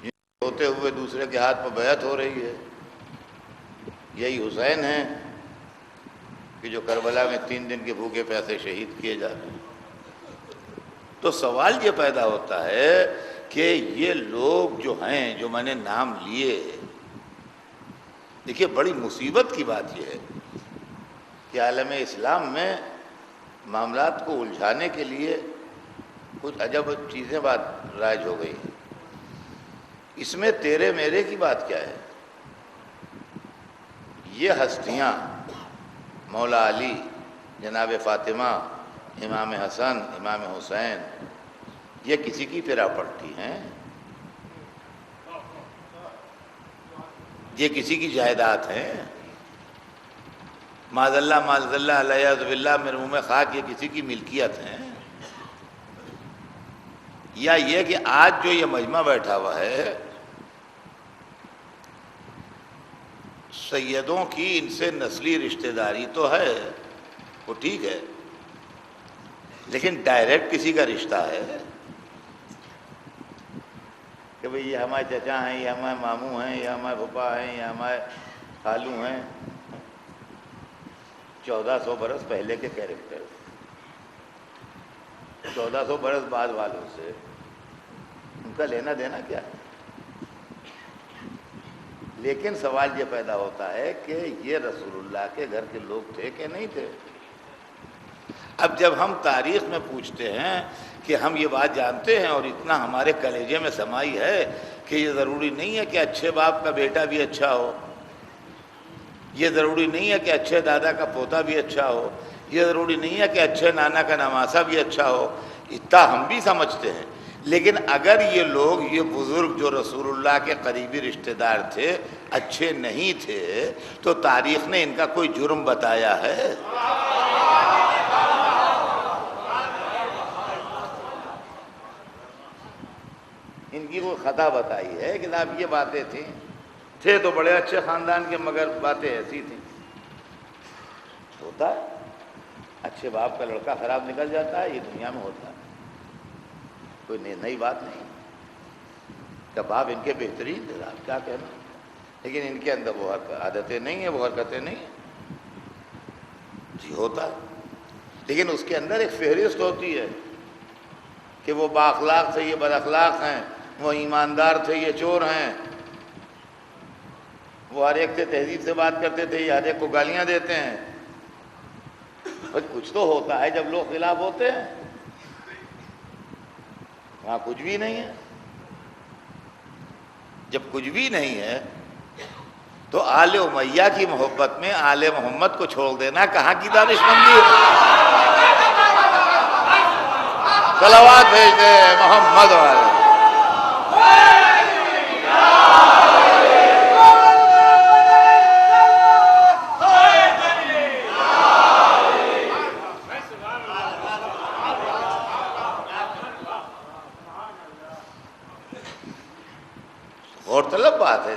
جن کو ہوتے ہوئے دوسرے کے ہاتھ پر بیعت ہو رہی ہے، یہی حسین ہیں کہ جو کربلا میں 3 دن کے بھوکے پیاسے شہید کیے جا رہے ہیں. تو سوال یہ پیدا ہوتا ہے کہ یہ لوگ جو ہیں، جو میں نے نام لیے، دیکھیے بڑی مصیبت کی بات یہ ہے کہ عالم اسلام میں معاملات کو الجھانے کے لیے کچھ عجب چیزیں بات رائج ہو گئی ہیں. اس میں تیرے میرے کی بات کیا ہے؟ یہ ہستیاں مولا علی، جناب فاطمہ، امام حسن، امام حسین، یہ کسی کی پھرا پڑتی ہیں؟ یہ کسی کی جائیداد ہیں؟ معاذ اللہ علیہ باللہ، میرے منہ میں خاک، یہ کسی کی ملکیت ہیں؟ یا یہ کہ آج جو یہ مجمع بیٹھا ہوا ہے، سیدوں کی ان سے نسلی رشتہ داری تو ہے، وہ ٹھیک ہے، لیکن ڈائریکٹ کسی کا رشتہ ہے کہ بھئی یہ ہمارے چچا ہیں، یہ ہمارے ماموں ہیں، یہ ہمارے پھپھا ہیں، یہ ہمارے خالو ہیں. 1400 برس پہلے کے کیریکٹر، 1400 برس بعد والوں سے ان کا لینا دینا کیا ہے؟ لیکن سوال یہ پیدا ہوتا ہے کہ یہ رسول اللہ کے گھر کے لوگ تھے کہ نہیں تھے؟ اب جب ہم تاریخ میں پوچھتے ہیں کہ ہم یہ بات جانتے ہیں اور اتنا ہمارے کلیجے میں سمائی ہے کہ یہ ضروری نہیں ہے کہ اچھے باپ کا بیٹا بھی اچھا ہو، یہ ضروری نہیں ہے کہ اچھے دادا کا پوتا بھی اچھا ہو، یہ ضروری نہیں ہے کہ اچھے نانا کا نواسا بھی اچھا ہو، اتنا ہم بھی سمجھتے ہیں. لیکن اگر یہ لوگ، یہ بزرگ جو رسول اللہ کے قریبی رشتہ دار تھے، اچھے نہیں تھے تو تاریخ نے ان کا کوئی جرم بتایا ہے؟ ان کی کوئی خطا بتائی ہے کہ جناب یہ باتیں تھے تو بڑے اچھے خاندان کے، مگر باتیں ایسی تھیں؟ ہوتا ہے، اچھے باپ کا لڑکا خراب نکل جاتا ہے، یہ دنیا میں ہوتا ہے، کوئی نئی بات نہیں. کہ باپ ان کے بہترین تھے، آپ کیا کہنا، لیکن ان کے اندر وہ عادتیں نہیں ہیں، وہ حرکتیں نہیں ہیں. جی ہوتا ہے، لیکن اس کے اندر ایک فہرست ہوتی ہے کہ وہ با اخلاق تھے، یہ بد اخلاق ہیں، وہ ایماندار تھے، یہ چور ہیں، وہ ہر ایک سے تہذیب سے بات کرتے تھے، یہ ہر ایک کو گالیاں دیتے ہیں. بس کچھ تو ہوتا ہے جب لوگ خلاف ہوتے ہیں، وہاں کچھ بھی نہیں ہے. جب کچھ بھی نہیں ہے تو آل امیہ کی محبت میں آل محمد کو چھوڑ دینا کہاں کی دانش مندی ہے؟ صلوات بھیجتے ہیں محمد والے.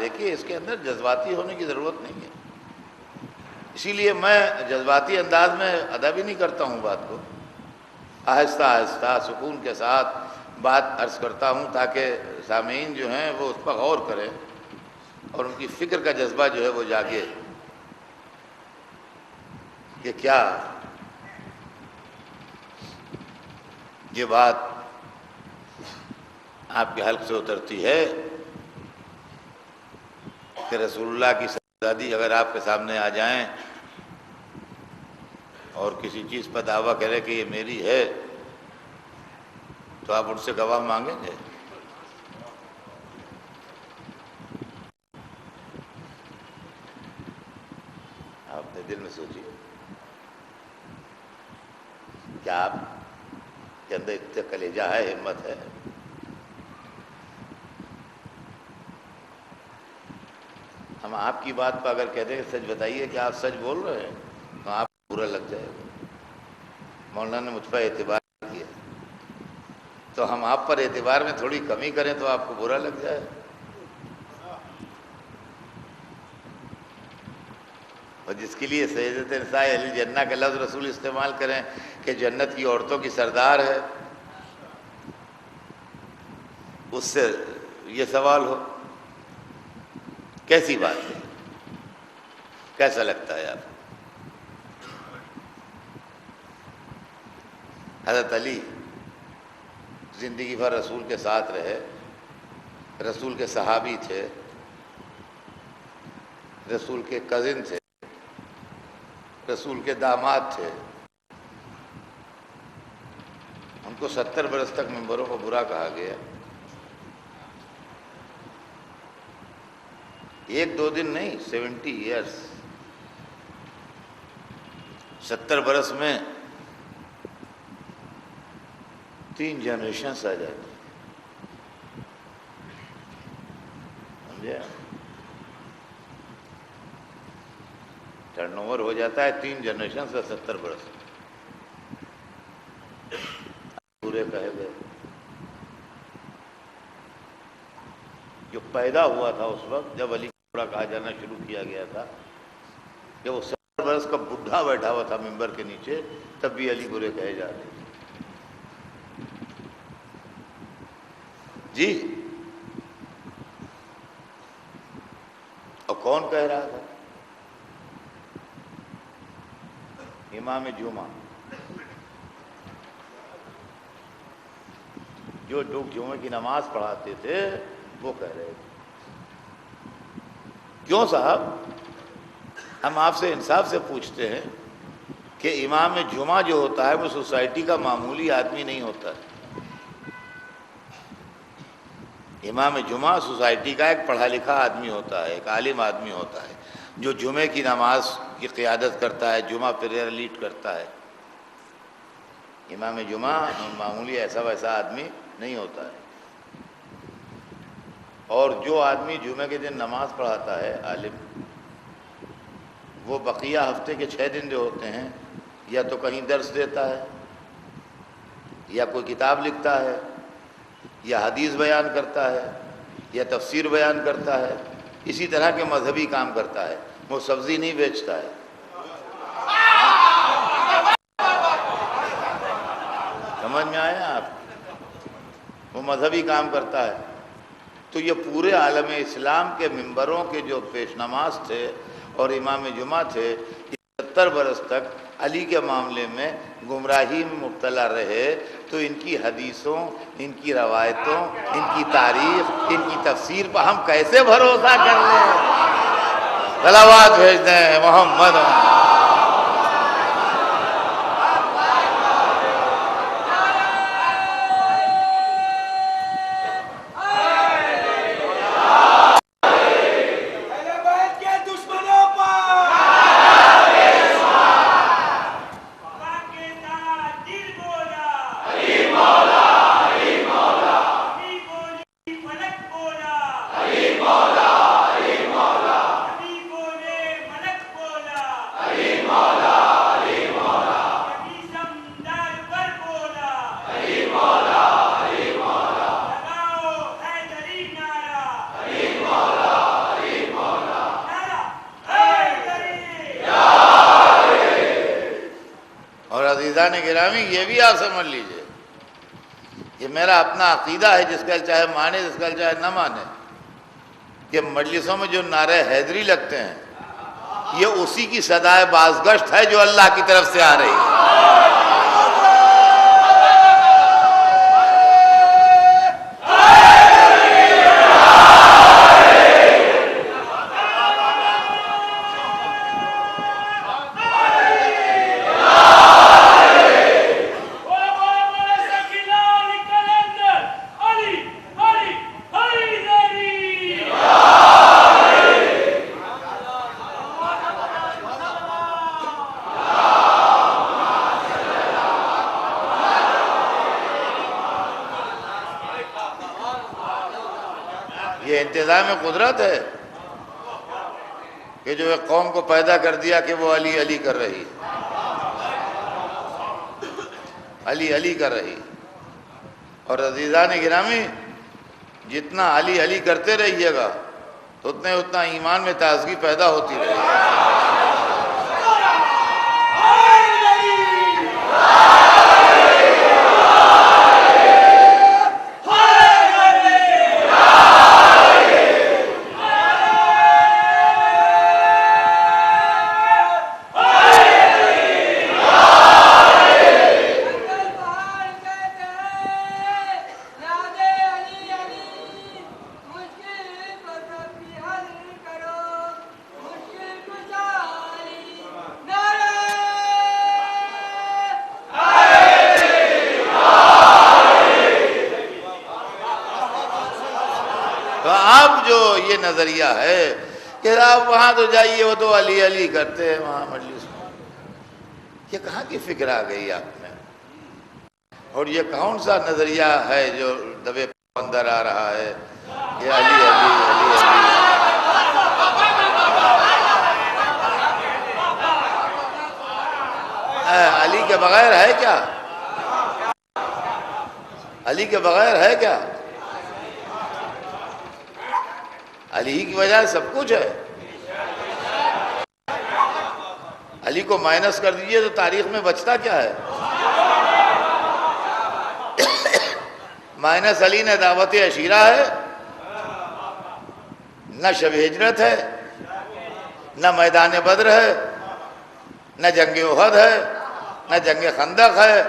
دیکھیے اس کے اندر جذباتی ہونے کی ضرورت نہیں ہے. اسی لیے میں جذباتی انداز میں ادا بھی نہیں کرتا ہوں بات کو، آہستہ آہستہ سکون کے ساتھ بات عرض کرتا ہوں تاکہ سامعین جو ہیں وہ اس پر غور کریں اور ان کی فکر کا جذبہ جو ہے وہ جاگے کہ کیا یہ بات آپ کے حلق سے اترتی ہے کہ رسول اللہ کی صحابی اگر آپ کے سامنے آ جائیں اور کسی چیز پر دعویٰ کرے کہ یہ میری ہے تو آپ ان سے گواہ مانگیں گے؟ آپ اپنے دل میں سوچیے، کیا آپ کے اندر اتنا کلیجہ ہے، ہمت ہے؟ ہم آپ کی بات پر اگر کہتے ہیں کہ سچ بتائیے کہ آپ سچ بول رہے ہیں تو آپ کو برا لگ جائے گا. مولانا نے مجھ پر اعتبار کیا تو ہم آپ پر اعتبار میں تھوڑی کمی کریں تو آپ کو برا لگ جائے. اور جس کے لیے سیدۃ نساء اہل الجنہ کا لفظ رسول استعمال کریں کہ جنت کی عورتوں کی سردار ہے، اس سے یہ سوال ہو، کیسی بات ہے؟ کیسا لگتا ہے آپ؟ حضرت علی زندگی بھر رسول کے ساتھ رہے، رسول کے صحابی تھے، رسول کے کزن تھے، رسول کے داماد تھے. ان کو 70 برس تک ممبروں کو برا کہا گیا. ایک دو دن نہیں، 70 ایئرس، 70 برس میں 3 جنریشنز آ جاتی. سمجھے؟ ٹرن اوور ہو جاتا ہے 3 جنریشن سے 70 برس پورے کہے گئے. جو پیدا ہوا تھا اس وقت جب علی کو برا کہا جانا شروع کیا گیا تھا، جب وہ 70 برس کا بڈھا بیٹھا ہوا تھا ممبر کے نیچے، تب بھی علی برے کہے جا رہے تھے. جی، اور کون کہہ رہا تھا؟ امام جمعہ، جو لوگ جمعے کی نماز پڑھاتے تھے وہ کہہ رہے تھے. کیوں صاحب؟ ہم آپ سے انصاف سے پوچھتے ہیں کہ امام جمعہ جو ہوتا ہے وہ سوسائٹی کا معمولی آدمی نہیں ہوتا ہے. امام جمعہ سوسائٹی کا ایک پڑھا لکھا آدمی ہوتا ہے، ایک عالم آدمی ہوتا ہے جو جمعے کی نماز کی قیادت کرتا ہے، جمعہ پریئر لیڈ کرتا ہے. امام جمعہ معمولی ایسا ویسا آدمی نہیں ہوتا ہے. اور جو آدمی جمعے کے دن نماز پڑھاتا ہے عالم، وہ بقیہ ہفتے کے 6 دن جو ہوتے ہیں یا تو کہیں درس دیتا ہے، یا کوئی کتاب لکھتا ہے، یا حدیث بیان کرتا ہے، یا تفسیر بیان کرتا ہے، اسی طرح کے مذہبی کام کرتا ہے. وہ سبزی نہیں بیچتا ہے. سمجھ میں آیا آپ؟ وہ مذہبی کام کرتا ہے. تو یہ پورے عالم اسلام کے ممبروں کے جو پیش نماز تھے اور امام جمعہ تھے، 70 برس تک علی کے معاملے میں گمراہی میں مبتلا رہے. تو ان کی حدیثوں، ان کی روایتوں، ان کی تاریخ، ان کی تفسیر پر ہم کیسے بھروسہ کر لیں؟ صلوات بھیج دیں محمد. عزیزان گرامی یہ بھی آپ سمجھ لیجئے، یہ میرا اپنا عقیدہ ہے، جس کا چاہے مانے جس کا چاہے نہ مانے، کہ مجلسوں میں جو نعرے حیدری لگتے ہیں یہ اسی کی صدائے بازگشت ہے جو اللہ کی طرف سے آ رہی ہے۔ یہ انتظام قدرت ہے کہ جو ایک قوم کو پیدا کر دیا کہ وہ علی علی کر رہی، علی علی کر رہی۔ اور عزیزان گرامی جتنا علی علی کرتے رہیے گا تو اتنا ایمان میں تازگی پیدا ہوتی رہے گی۔ تو اب جو یہ نظریہ ہے کہ آپ وہاں تو جائیے وہ تو علی علی کرتے ہیں وہاں مجلس میں، یہ کہاں کی فکر آ گئی آپ میں؟ اور یہ کون سا نظریہ ہے جو دبے اندر آ رہا ہے کہ علی علی علی علی؟ علی کے بغیر ہے کیا؟ علی کے بغیر ہے کیا؟ علی ہی کی وجہ سے سب کچھ ہے۔ علی کو مائنس کر دیجئے تو تاریخ میں بچتا کیا ہے؟ مائنس علی نہ دعوت عشیرہ ہے، نہ شب ہجرت ہے، نہ میدان بدر ہے، نہ جنگ احد ہے، نہ جنگ خندق ہے،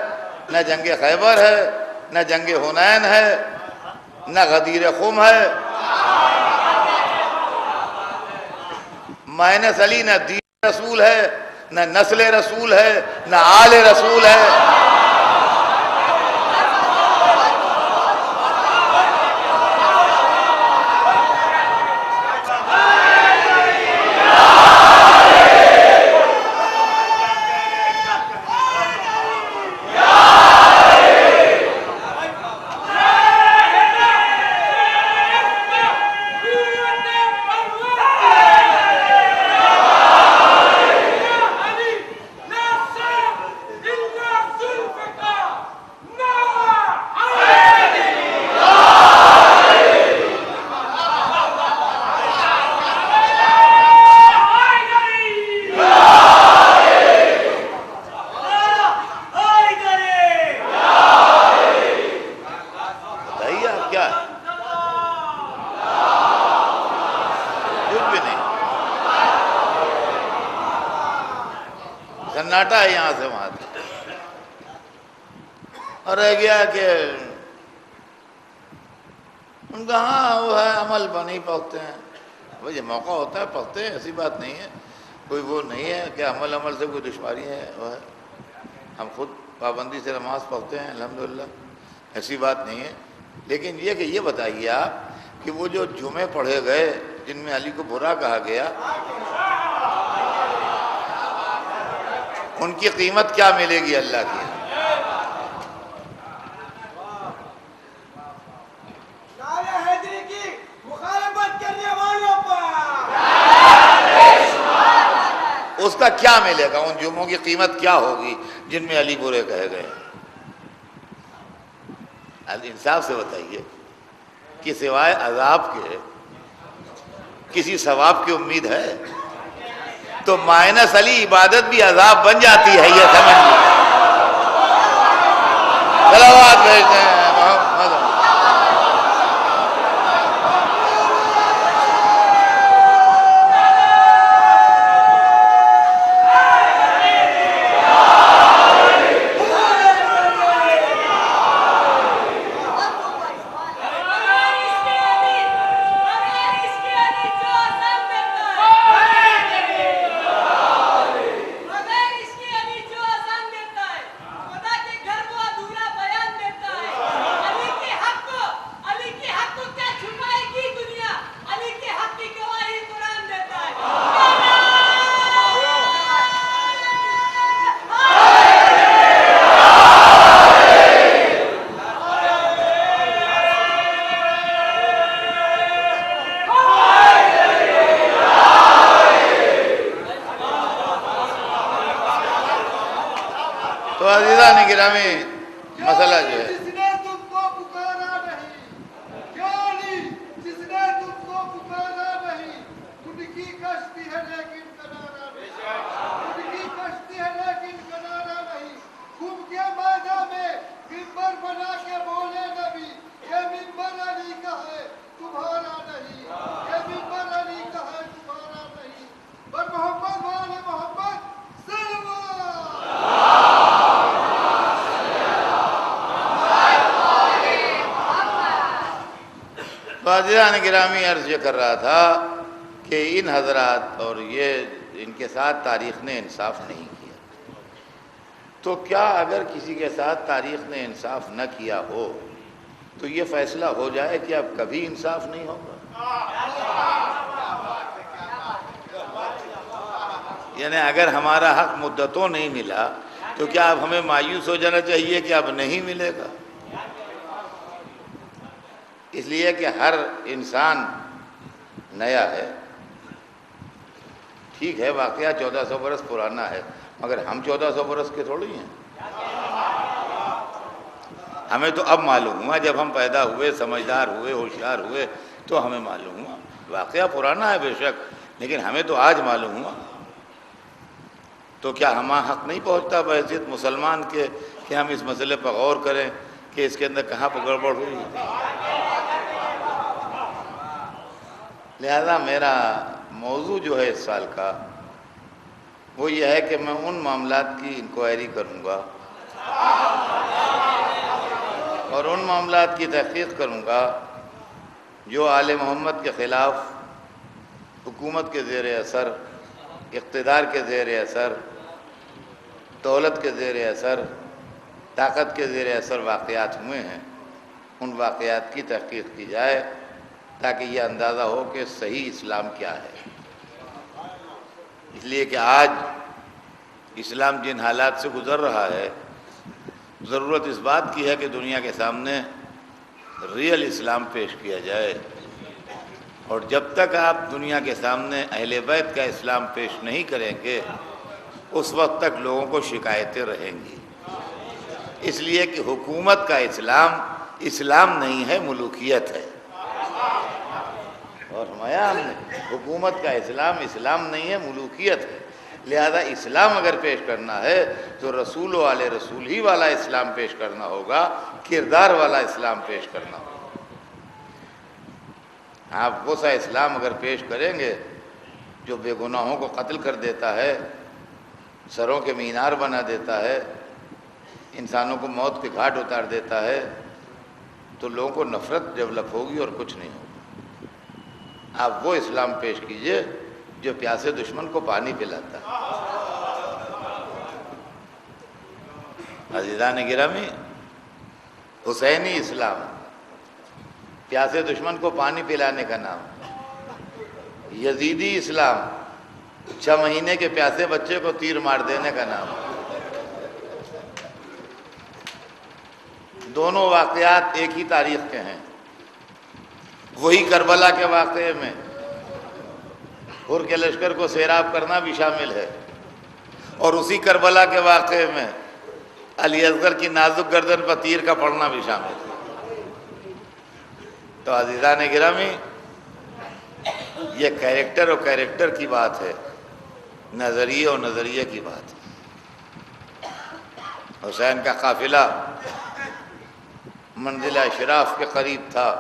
نہ جنگ خیبر ہے، نہ جنگ حنین ہے، نہ غدیر خم ہے۔ مائنس علی نہ دین رسول ہے، نہ نسل رسول ہے، نہ آل رسول ہے۔ سناٹا ہے یہاں سے وہاں تک، اور رہ گیا کہ ان کا ہاں وہ ہے عمل نہیں پڑھتے ہیں۔ بھائی یہ موقع ہوتا ہے پڑھتے ہیں، ایسی بات نہیں ہے، کوئی وہ نہیں ہے کہ عمل سے کوئی دشواری ہے، وہ ہے ہم خود پابندی سے نماز پڑھتے ہیں الحمدللہ، ایسی بات نہیں ہے۔ لیکن یہ کہ یہ بتائیے آپ کہ وہ جو جمعے پڑھے گئے جن میں علی کو برا کہا گیا، ان کی قیمت کیا ملے گی اللہ کی؟ اس کا کیا ملے گا؟ ان جمعوں کی قیمت کیا ہوگی جن میں علی برے کہے گئے؟ انصاف سے بتائیے کہ سوائے عذاب کے کسی ثواب کی امید ہے؟ تو مائنس علی عبادت بھی عذاب بن جاتی ہے، یہ سمجھ لیجیے۔ صلوات بھیجتے ہیں محمد. تو عزیزان گرامی مسئلہ جو ہے جس نے تم کو پکارا نہیں، یا علی جس نے تم کو پکارا نہیں، ان کی کشتی ہے لیکن کنارہ نہیں، ان کی کشتی ہے لیکن کنارہ نہیں. گھوم کے میدان میں ممبر بنا کے بولے نبی، یہ ممبر علی کا ہے تمہارا نہیں، یہ ممبر علی کا ہے تمہارا نہیں. پر محمد وال محمد تو عزیزان گرامی عرض یہ کر رہا تھا کہ ان حضرات اور یہ ان کے ساتھ تاریخ نے انصاف نہیں کیا. تو کیا اگر کسی کے ساتھ تاریخ نے انصاف نہ کیا ہو تو یہ فیصلہ ہو جائے کہ اب کبھی انصاف نہیں ہوگا؟ یعنی اگر ہمارا حق مدتوں نہیں ملا تو کیا اب ہمیں مایوس ہو جانا چاہیے کہ اب نہیں ملے گا؟ اس لیے کہ ہر انسان نیا ہے. ٹھیک ہے واقعہ 1400 برس پرانا ہے مگر ہم 1400 برس کے تھوڑی ہیں. ہمیں تو اب معلوم ہوا، جب ہم پیدا ہوئے، سمجھدار ہوئے، ہوشیار ہوئے تو ہمیں معلوم ہوا. واقعہ پرانا ہے بے شک لیکن ہمیں تو آج معلوم ہوا. تو کیا ہمارا حق نہیں پہنچتا بحیثیت مسلمان کے کہ ہم اس مسئلے پر غور کریں کہ اس کے اندر کہاں پر گڑبڑ ہوئی؟ لہذا میرا موضوع جو ہے اس سال کا وہ یہ ہے کہ میں ان معاملات کی انکوائری کروں گا اور ان معاملات کی تحقیق کروں گا جو آل محمد کے خلاف حکومت کے زیر اثر، اقتدار کے زیر اثر، دولت کے زیر اثر، طاقت کے زیر اثر واقعات ہوئے ہیں. ان واقعات کی تحقیق کی جائے تاکہ یہ اندازہ ہو کہ صحیح اسلام کیا ہے. اس لیے کہ آج اسلام جن حالات سے گزر رہا ہے ضرورت اس بات کی ہے کہ دنیا کے سامنے ریئل اسلام پیش کیا جائے. اور جب تک آپ دنیا کے سامنے اہل بیت کا اسلام پیش نہیں کریں گے اس وقت تک لوگوں کو شکایتیں رہیں گی. اس لیے کہ حکومت کا اسلام اسلام نہیں ہے، ملوکیت ہے. اور ہم نے حکومت کا اسلام اسلام نہیں ہے، ملوکیت ہے. لہذا اسلام اگر پیش کرنا ہے تو رسول و آل رسول ہی والا اسلام پیش کرنا ہوگا، کردار والا اسلام پیش کرنا ہوگا. آپ وہ سا اسلام اگر پیش کریں گے جو بے گناہوں کو قتل کر دیتا ہے، سروں کے مینار بنا دیتا ہے، انسانوں کو موت کے گھاٹ اتار دیتا ہے، تو لوگوں کو نفرت ڈیولپ ہوگی اور کچھ نہیں ہوگا. آپ وہ اسلام پیش کیجئے جو پیاسے دشمن کو پانی پلاتا ہے. عزیزان گرامی، حسینی اسلام پیاسے دشمن کو پانی پلانے کا نام. یزیدی اسلام 6 مہینے کے پیاسے بچے کو تیر مار دینے کا نام. دونوں واقعات ایک ہی تاریخ کے ہیں. وہی کربلا کے واقعے میں حر کے لشکر کو سیراب کرنا بھی شامل ہے اور اسی کربلا کے واقعے میں علی اصغر کی نازک گردن پر تیر کا پڑنا بھی شامل ہے. تو عزیزان گرامی، یہ کیریکٹر اور کیریکٹر کی بات ہے، نظریے اور نظریے کی بات ہے. حسین کا قافلہ منزل اشراف کے قریب تھا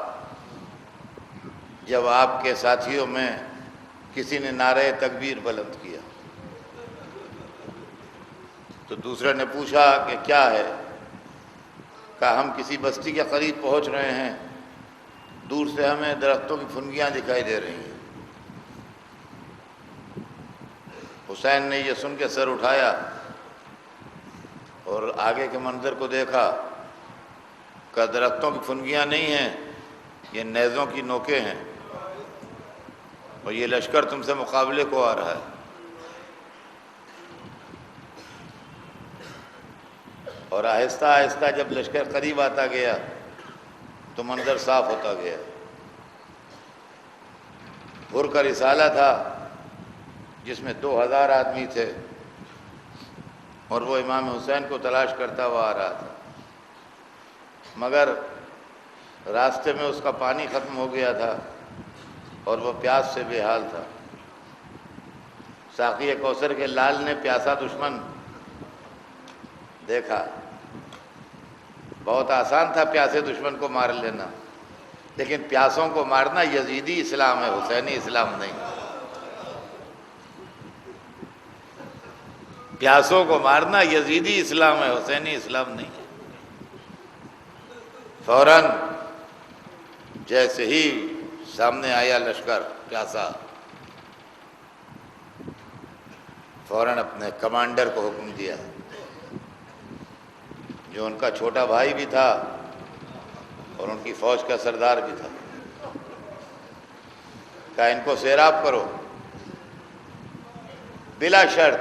جب آپ کے ساتھیوں میں کسی نے نعرہ تکبیر بلند کیا تو دوسرے نے پوچھا کہ کیا ہے؟ کہا ہم کسی بستی کے قریب پہنچ رہے ہیں، دور سے ہمیں درختوں کی پھنگیاں دکھائی دے رہی ہیں۔ حسین نے یہ سن کے سر اٹھایا اور آگے کے منظر کو دیکھا کہ درختوں کی پھنگیاں نہیں ہیں، یہ نیزوں کی نوکیں ہیں اور یہ لشکر تم سے مقابلے کو آ رہا ہے۔ اور آہستہ آہستہ جب لشکر قریب آتا گیا تو منظر صاف ہوتا گیا۔ ہر کا رسالہ تھا جس میں 2000 آدمی تھے اور وہ امام حسین کو تلاش کرتا ہوا آ رہا تھا، مگر راستے میں اس کا پانی ختم ہو گیا تھا اور وہ پیاس سے بے حال تھا۔ ساقی کوثر کے لال نے پیاسا دشمن دیکھا۔ بہت آسان تھا پیاسے دشمن کو مار لینا، لیکن پیاسوں کو مارنا یزیدی اسلام ہے، حسینی اسلام نہیں۔ پیاسوں کو مارنا یزیدی اسلام ہے، حسینی اسلام نہیں۔ فوراً جیسے ہی سامنے آیا لشکر پیاسا، فوراً اپنے کمانڈر کو حکم دیا، جو ان کا چھوٹا بھائی بھی تھا اور ان کی فوج کا سردار بھی تھا، کہا ان کو سیراب کرو، بلا شرط،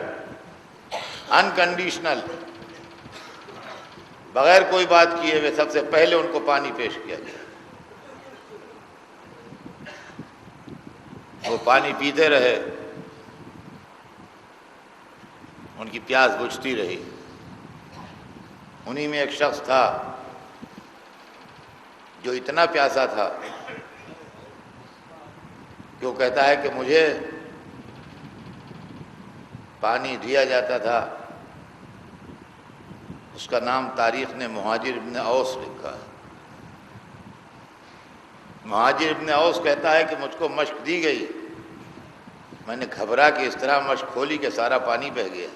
انکنڈیشنل، بغیر کوئی بات کیے ہوئے سب سے پہلے ان کو پانی پیش کیا گیا۔ وہ پانی پیتے رہے، ان کی پیاس بجھتی رہی۔ انہی میں ایک شخص تھا جو اتنا پیاسا تھا کہ وہ کہتا ہے کہ مجھے پانی دیا جاتا تھا، اس کا نام تاریخ نے مہاجر ابن اوس لکھا ہے۔ مہاجر ابن اوس کہتا ہے کہ مجھ کو مشق دی گئی، میں نے گھبرا کے اس طرح مشق کھولی کہ سارا پانی بہہ گیا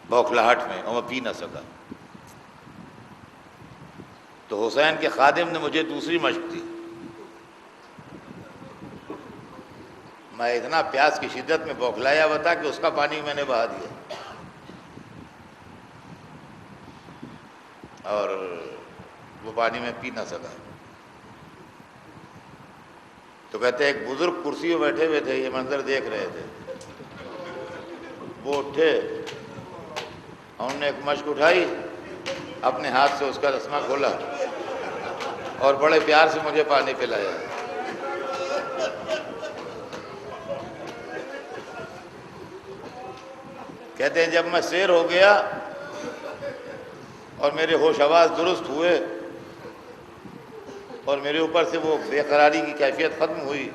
بوکھلاہٹ میں، اور میں پی نہ سکا۔ تو حسین کے خادم نے مجھے دوسری مشق دی، میں اتنا پیاس کی شدت میں بوکھلایا ہوا تھا کہ اس کا پانی میں نے بہا دیا اور وہ پانی میں پی نہ سکا۔ تو کہتے ہیں ایک بزرگ کرسی پہ بیٹھے ہوئے تھے، یہ منظر دیکھ رہے تھے، وہ اٹھے، انہوں نے ایک مشق اٹھائی، اپنے ہاتھ سے اس کا رسمہ کھولا اور بڑے پیار سے مجھے پانی پلایا۔ کہتے ہیں جب میں سیر ہو گیا اور میرے ہوش حواس درست ہوئے اور میرے اوپر سے وہ بے قراری کی کیفیت ختم ہوئی،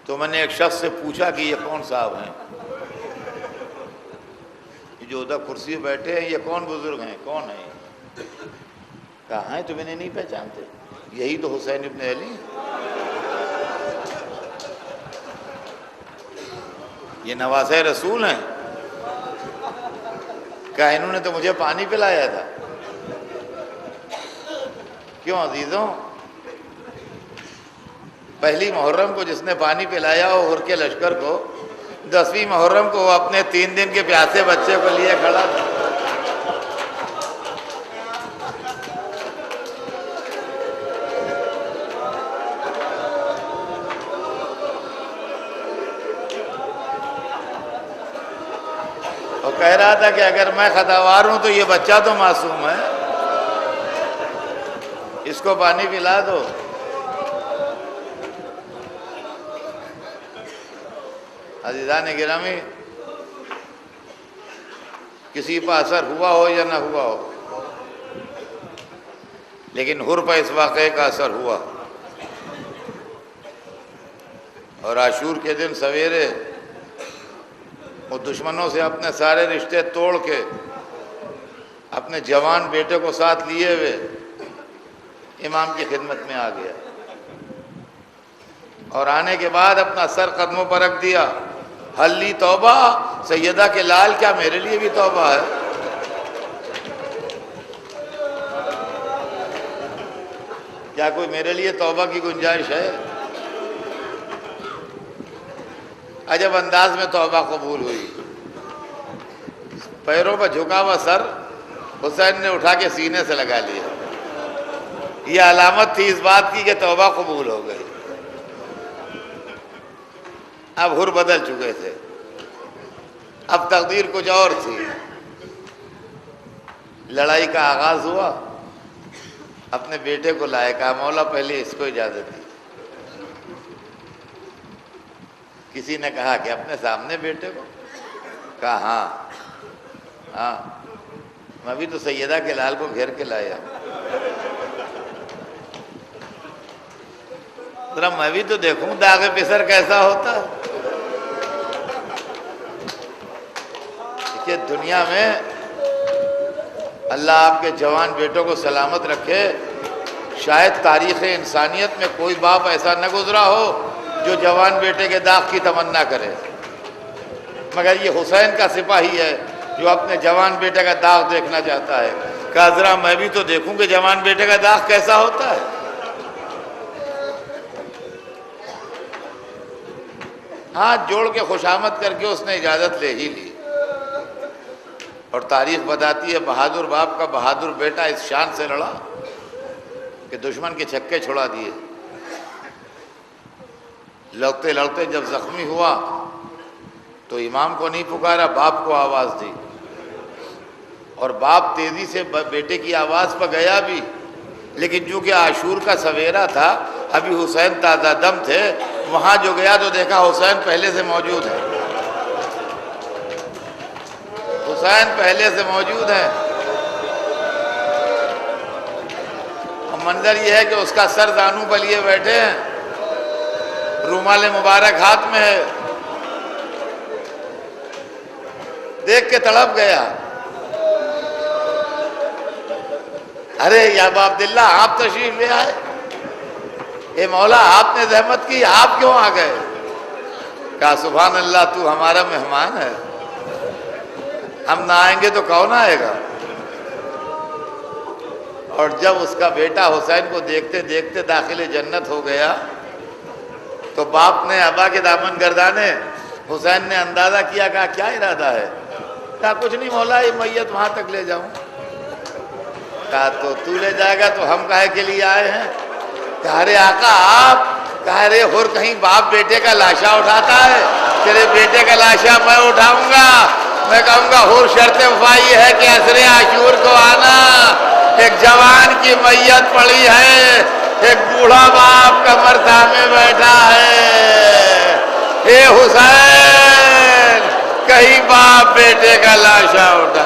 تو میں نے ایک شخص سے پوچھا کہ یہ کون صاحب ہیں، جو ادھر کرسی پہ بیٹھے ہیں، یہ کون بزرگ ہیں، کون ہیں؟ کہا ہے تم انہیں نہیں پہچانتے؟ یہی تو حسین ابن علی ہیں، یہ نواسۂ رسول ہیں۔ کہا انہوں نے تو مجھے پانی پلایا تھا۔ کیوں عزیزوں؟ پہلی محرم کو جس نے پانی پلایا ہو ہر کے لشکر کو، 10ویں محرم کو وہ اپنے 3 دن کے پیاسے بچے کو لیے کھڑا تھا۔ اور کہہ رہا تھا کہ اگر میں خطاوار ہوں تو یہ بچہ تو معصوم ہے، اس کو پانی پلا دو۔ عزیزان گرامی، کسی پر اثر ہوا ہو یا نہ ہوا ہو، لیکن حر پر اس واقعے کا اثر ہوا۔ اور عاشور کے دن سویرے وہ دشمنوں سے اپنے سارے رشتے توڑ کے اپنے جوان بیٹے کو ساتھ لیے ہوئے امام کی خدمت میں آ گیا، اور آنے کے بعد اپنا سر قدموں پر رکھ دیا، حل لی توبہ، سیدہ کے لال کیا میرے لیے بھی توبہ ہے؟ کیا کوئی میرے لیے توبہ کی گنجائش ہے؟ عجب انداز میں توبہ قبول ہوئی۔ پیروں پر جھکا ہوا سر حسین نے اٹھا کے سینے سے لگا لیا، یہ علامت تھی اس بات کی کہ توبہ قبول ہو گئی۔ اب ہر بدل چکے تھے، اب تقدیر کچھ اور تھی۔ لڑائی کا آغاز ہوا، اپنے بیٹے کو لائے، کہا مولا پہلے اس کو اجازت دی۔ کسی نے کہا کہ اپنے سامنے بیٹے کو؟ کہا ہاں میں بھی تو سیدہ کے لال کو گھیر کے لایا، ذرا میں بھی تو دیکھوں داغ پسر کیسا ہوتا ہے۔ کہ دنیا میں اللہ آپ کے جوان بیٹوں کو سلامت رکھے، شاید تاریخ انسانیت میں کوئی باپ ایسا نہ گزرا ہو جو جوان بیٹے کے داغ کی تمنا کرے، مگر یہ حسین کا سپاہی ہے جو اپنے جوان بیٹے کا داغ دیکھنا چاہتا ہے۔ کہا ذرا میں بھی تو دیکھوں کہ جوان بیٹے کا داغ کیسا ہوتا ہے۔ ہاتھ جوڑ کے خوشامد کر کے اس نے اجازت لے ہی لی، اور تاریخ بتاتی ہے بہادر باپ کا بہادر بیٹا اس شان سے لڑا کہ دشمن کے چھکے چھڑا دیے۔ لڑتے لڑتے جب زخمی ہوا تو امام کو نہیں پکارا، باپ کو آواز دی، اور باپ تیزی سے بیٹے کی آواز پر گیا بھی، لیکن چونکہ عاشور کا سویرا تھا، ابھی حسین تازہ دم تھے، وہاں جو گیا تو دیکھا حسین پہلے سے موجود ہے، حسین پہلے سے موجود ہے۔ اور منظر یہ ہے کہ اس کا سر زانو پر لیے بیٹھے ہیں، رومال مبارک ہاتھ میں ہے۔ دیکھ کے تڑپ گیا، ارے یا ابا عبداللہ آپ تشریف لے آئے، اے مولا آپ نے زحمت کی، آپ کیوں آ گئے؟ کہا سبحان اللہ، تو ہمارا مہمان ہے، ہم نہ آئیں گے تو کون آئے گا؟ اور جب اس کا بیٹا حسین کو دیکھتے دیکھتے داخل جنت ہو گیا تو باپ نے ابا کے دامن گردانے، حسین نے اندازہ کیا، کہا کیا ارادہ ہے؟ کہا کچھ نہیں مولا، یہ میت وہاں تک لے جاؤں۔ کہا تو لے جائے گا تو ہم کاہے کے لیے آئے ہیں؟ کہا ارے آقا آپ، کہا ارے ہور کہیں باپ بیٹے کا لاشا اٹھاتا ہے، تیرے بیٹے کا لاشا میں اٹھاؤں گا، میں کہوں گا ہور شرط وفائی ہے کہ عصر عاشور کو آنا، ایک جوان کی میت پڑی ہے، ایک بوڑھا باپ کمر تھامے بیٹھا ہے، اے حسین کہیں باپ بیٹے کا لاشا اٹھا۔